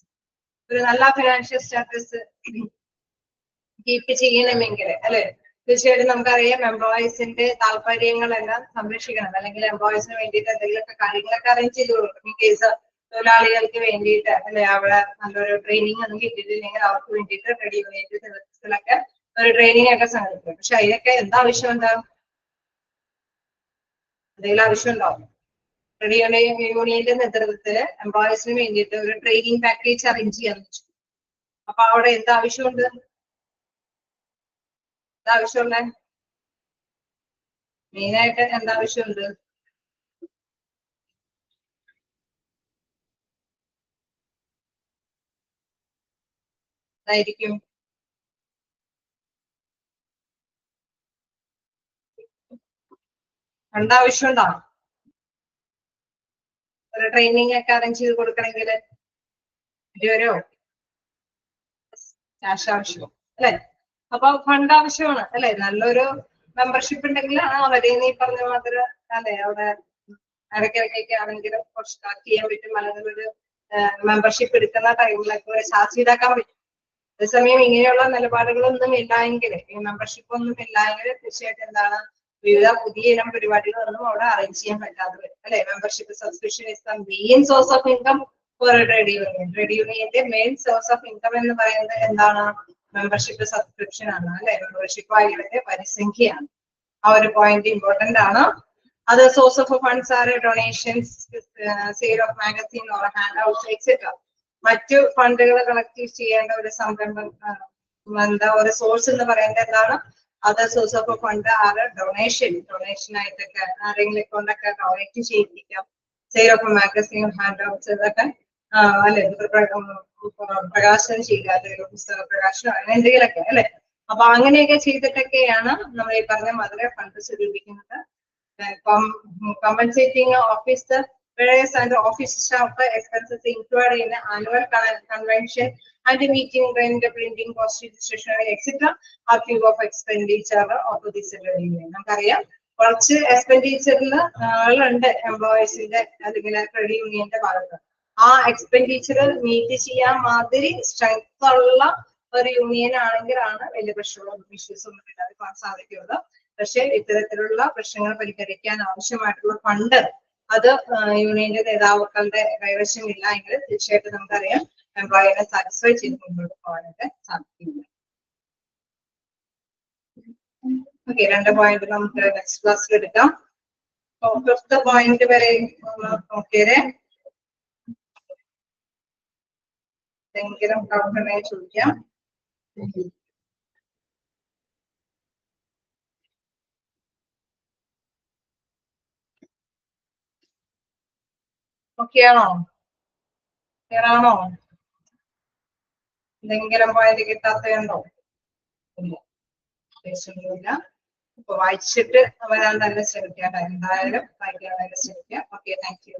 ഒരു നല്ല ഫിനാൻഷ്യൽ സ്റ്റാറ്റസ് കീപ്പ് ചെയ്യണമെങ്കിൽ അല്ലെ തീർച്ചയായിട്ടും നമുക്കറിയാം എംപ്ലോയീസിന്റെ താല്പര്യങ്ങളെല്ലാം സംരക്ഷിക്കണം. അല്ലെങ്കിൽ എംപ്ലോയീസിന് വേണ്ടിയിട്ട് എന്തെങ്കിലുമൊക്കെ കാര്യങ്ങളൊക്കെ അറേഞ്ച് ചെയ്ത് കൊടുക്കും. ഇൻ കേസ് തൊഴിലാളികൾക്ക് വേണ്ടിയിട്ട് അല്ലെ അവിടെ നല്ലൊരു ട്രെയിനിങ് ഒന്നും കിട്ടിയിട്ടില്ലെങ്കിൽ അവർക്ക് വേണ്ടിയിട്ട് ട്രേഡ് യൂണിയൻസിലൊക്കെ ഒരു ട്രെയിനിങ് ഒക്കെ സംഘടിപ്പിക്കും. പക്ഷെ അതിനൊക്കെ എന്താ ആവശ്യം ഉണ്ടാവും? എന്തെങ്കിലും ആവശ്യം ഉണ്ടാവും. ട്രേഡ് യൂണിയന്റെ നേതൃത്വത്തില് എംപ്ലോയീസിന് വേണ്ടിയിട്ട് ഒരു ട്രെയിനിങ് പാക്കേജ് അറേഞ്ച് ചെയ്യാൻ വെച്ചു. അപ്പൊ അവിടെ എന്താവശ്യമുണ്ട്? എന്താവശ്യമുള്ള മെയിനായിട്ട് എന്താവശ്യമുണ്ട്? അതായിരിക്കും രണ്ടാവശ്യം ഉണ്ടാവും. ഒരു ട്രെയിനിങ് ഒക്കെ അറേഞ്ച് ചെയ്ത് കൊടുക്കണമെങ്കിൽ ഒരു ക്യാഷ് ആവശ്യം അല്ലെ. അപ്പൊ ഫണ്ട് ആവശ്യമാണ് അല്ലെ. നല്ലൊരു മെമ്പർഷിപ്പ് ഉണ്ടെങ്കിൽ അവരെ നീ പറഞ്ഞ മാതിരി അല്ലെ അവിടെ ഇടയ്ക്കിടയ്ക്കൊക്കെ ആണെങ്കിലും കുറച്ച് കളക്ട് ചെയ്യാൻ പറ്റും. അല്ലെങ്കിൽ ഒരു മെമ്പർഷിപ്പ് എടുക്കുന്ന ടൈമിലൊക്കെ ചാർജ് ചെയ്താക്കാൻ പറ്റും. അതേസമയം ഇങ്ങനെയുള്ള നിലപാടുകളൊന്നും ഇല്ലായെങ്കിൽ ഈ മെമ്പർഷിപ്പ് ഒന്നും ഇല്ലായെങ്കിൽ തീർച്ചയായിട്ടും എന്താണ് വിവിധ പുതിയ ഇനം പരിപാടികളൊന്നും അവിടെ അറേഞ്ച് ചെയ്യാൻ പറ്റാതെ വരും അല്ലെ. Membership subscription is the main source of income for trade union. Trade യൂണിയന്റെ മെയിൻ സോഴ്സ് ഓഫ് ഇൻകം എന്ന് പറയുന്നത് എന്താണ്? മെമ്പർഷിപ്പ് സബ്സ്ക്രിപ്ഷൻ ആണ് അല്ലെ. മെമ്പർഷിപ്പ് ആയിട്ട് പരിസംഖ്യയാണ്. ആ ഒരു പോയിന്റ് ഇമ്പോർട്ടന്റ് ആണ്. Other source of funds are donations, sale of magazine or handouts, etc. മറ്റു ഫണ്ടുകൾ കളക്ട് ചെയ്യേണ്ട ഒരു സംരംഭം എന്താ ഒരു സോഴ്സ് എന്ന് പറയുന്നത് എന്താണ്? അതർ സോഴ്സ് ഓഫ് ഫണ്ട് ആറ് ഡൊണേഷൻ ആയിട്ടൊക്കെ ആരെങ്കിലും കൊണ്ടൊക്കെ ഡൊണേറ്റ് ചെയ്യിപ്പിക്കാം. സെയിൽ ഓഫ് മാഗസീൻ, ഹാൻഡ്ഔട്ട്സ് ഇതൊക്കെ അല്ലെ പ്രകാശനം ചെയ്യുക, പുസ്തക പ്രകാശനം അങ്ങനെ എന്തെങ്കിലുമൊക്കെ അല്ലെ. അപ്പൊ അങ്ങനെയൊക്കെ ചെയ്തിട്ടൊക്കെയാണ് നമ്മൾ ഈ പറഞ്ഞ മാതിരി fund സ്വരൂപിക്കുന്നത്. Compensating officer various and office staff expenses incurred in annual convention and meeting, rent, printing cost, stationery, etc. are few of expenditure of this union. നമുക്കറിയാം കുറച്ച് എക്സ്പെൻഡിച്ചറിൽ ഉണ്ട് എംപ്ലോയീസിന്റെ അല്ലെങ്കിൽ ക്രെഡിറ്റ് യൂണിയന്റെ ഭാഗത്ത്. ആ എക്സ്പെൻഡിച്ചർ മീറ്റ് ചെയ്യാൻ മാതിരി സ്ട്രെങ്ത് ഉള്ള ഒരു യൂണിയൻ ആണെങ്കിലാണ് വലിയ പ്രശ്നമുള്ള ഇഷ്യൂസ് ഒന്നും ഇല്ലാതെ സാധിക്കുന്നത്. പക്ഷെ ഇത്തരത്തിലുള്ള പ്രശ്നങ്ങൾ പരിഹരിക്കാൻ ആവശ്യമായിട്ടുള്ള ഫണ്ട് അത് യൂണിയന്റെ നേതാക്കളുടെ കൈവശമില്ല എങ്കിൽ തീർച്ചയായിട്ടും നമുക്കറിയാം എംപ്ലോയിനെ സാറ്റിസ്ഫൈ ചെയ്ത് മുന്നോട്ട് പോകാനായിട്ട് സാധിക്കില്ല. ഓക്കെ, 2 പോയിന്റ് നമുക്ക് നെക്സ്റ്റ് ക്ലാസ്സിൽ എടുക്കാം. ഫിഫ്ത്ത് പോയിന്റ് വരെ നോക്കിയേ എന്തെങ്കിലും ഡൗട്ട് ചോദിക്കാം. ഓക്കെയാണോ? ക്ലിയർ ആണോ? എന്തെങ്കിലും പോയിന്റ് കിട്ടാത്തതുണ്ടോ? ഇല്ല. അപ്പൊ വായിച്ചിട്ട് വരാൻ തന്നെ ശ്രമിക്കാം. എന്തായാലും വായിക്കാൻ തന്നെ ശ്രമിക്കാം. Okay, thank you.